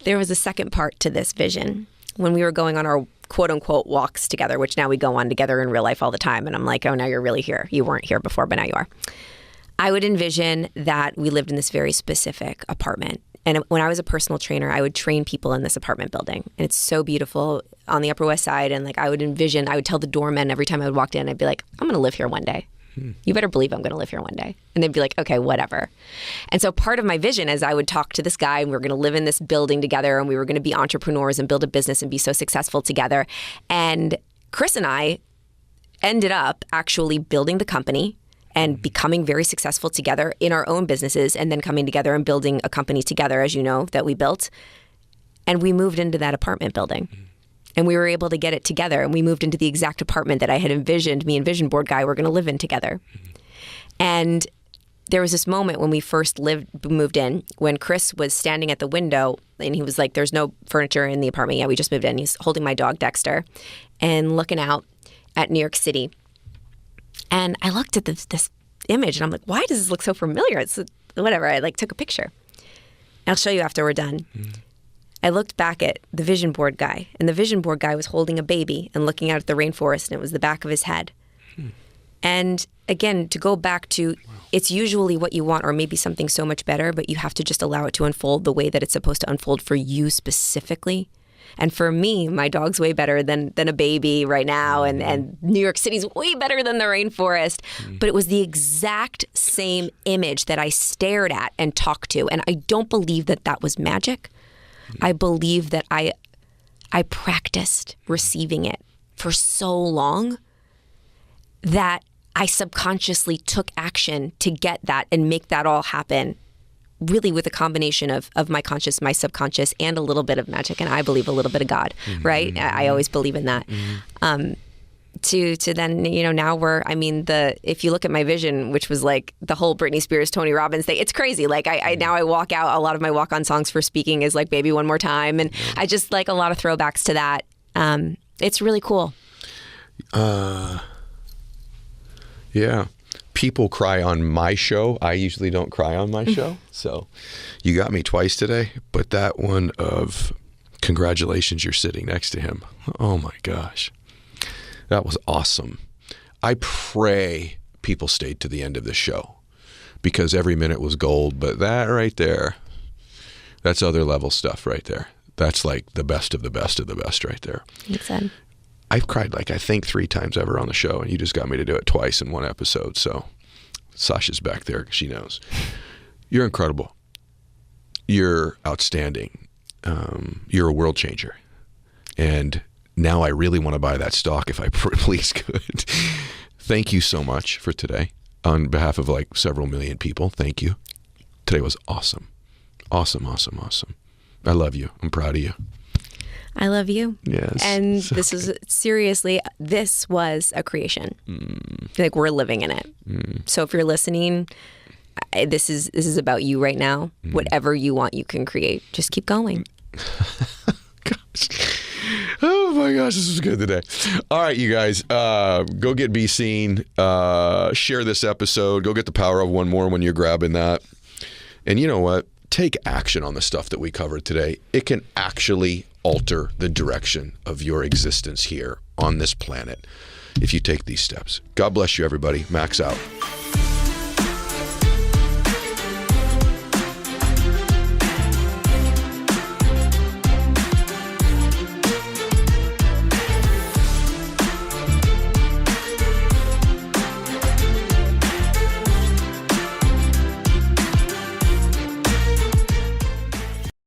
There was a second part to this vision when we were going on our quote unquote walks together, which now we go on together in real life all the time. And I'm like, oh, now you're really here. You weren't here before, but now you are. I would envision that we lived in this very specific apartment. And when I was a personal trainer, I would train people in this apartment building. And it's so beautiful on the Upper West Side. And I would tell the doormen every time I would walk in, I'd be like, I'm going to live here one day. You better believe I'm going to live here one day. And they'd be like, okay, whatever. And so part of my vision is I would talk to this guy and we were going to live in this building together and we were going to be entrepreneurs and build a business and be so successful together. And Chris and I ended up actually building the company and becoming very successful together in our own businesses, and then coming together and building a company together, as you know, that we built. And we moved into that apartment building. And we were able to get it together. And we moved into the exact apartment that I had envisioned, me and Vision Board Guy were going to live in together. And there was this moment when we first moved in, when Chris was standing at the window and he was like, there's no furniture in the apartment yet. We just moved in. He's holding my dog, Dexter, and looking out at New York City. And I looked at this image and I'm like, why does this look so familiar? It's whatever. I took a picture. I'll show you after we're done. I looked back at the Vision Board Guy, and the Vision Board Guy was holding a baby and looking out at the rainforest, and it was the back of his head. And again, to go back to, it's usually what you want or maybe something so much better, but you have to just allow it to unfold the way that it's supposed to unfold for you specifically. And for me, my dog's way better than a baby right now, and New York City's way better than the rainforest. But it was the exact same image that I stared at and talked to. And I don't believe that was magic. I believe that I practiced receiving it for so long that I subconsciously took action to get that and make that all happen, really with a combination of my conscious, my subconscious, and a little bit of magic, and I believe a little bit of God, right? I always believe in that. to then, now if you look at my vision, which was like the whole Britney Spears, Tony Robbins thing, it's crazy. Like now I walk out, a lot of my walk-on songs for speaking is like Baby One More Time. And I just like a lot of throwbacks to that. It's really cool. Yeah. People cry on my show. I usually don't cry on my show. So you got me twice today, but that one of congratulations, you're sitting next to him. Oh my gosh. That was awesome. I pray people stayed to the end of the show because every minute was gold. But that right there, that's other level stuff right there. That's like the best of the best of the best right there. Exactly. I've cried I think 3 times ever on the show, and you just got me to do it twice in one episode. So Sasha's back there. She knows. You're incredible. You're outstanding. You're a world changer. And now I really want to buy that stock if I please could. Thank you so much for today. On behalf of several million people, thank you. Today was awesome. Awesome, awesome, awesome. I love you. I'm proud of you. I love you. Yes. And this was seriously, this was a creation. We're living in it. So if you're listening, this is about you right now. Whatever you want, you can create. Just keep going. Gosh. Oh my gosh, this was good today. All right, you guys, go get Be Seen. Share this episode. Go get the Power of One More when you're grabbing that. And you know what? Take action on the stuff that we covered today. It can actually alter the direction of your existence here on this planet if you take these steps. God bless you, everybody. Max out.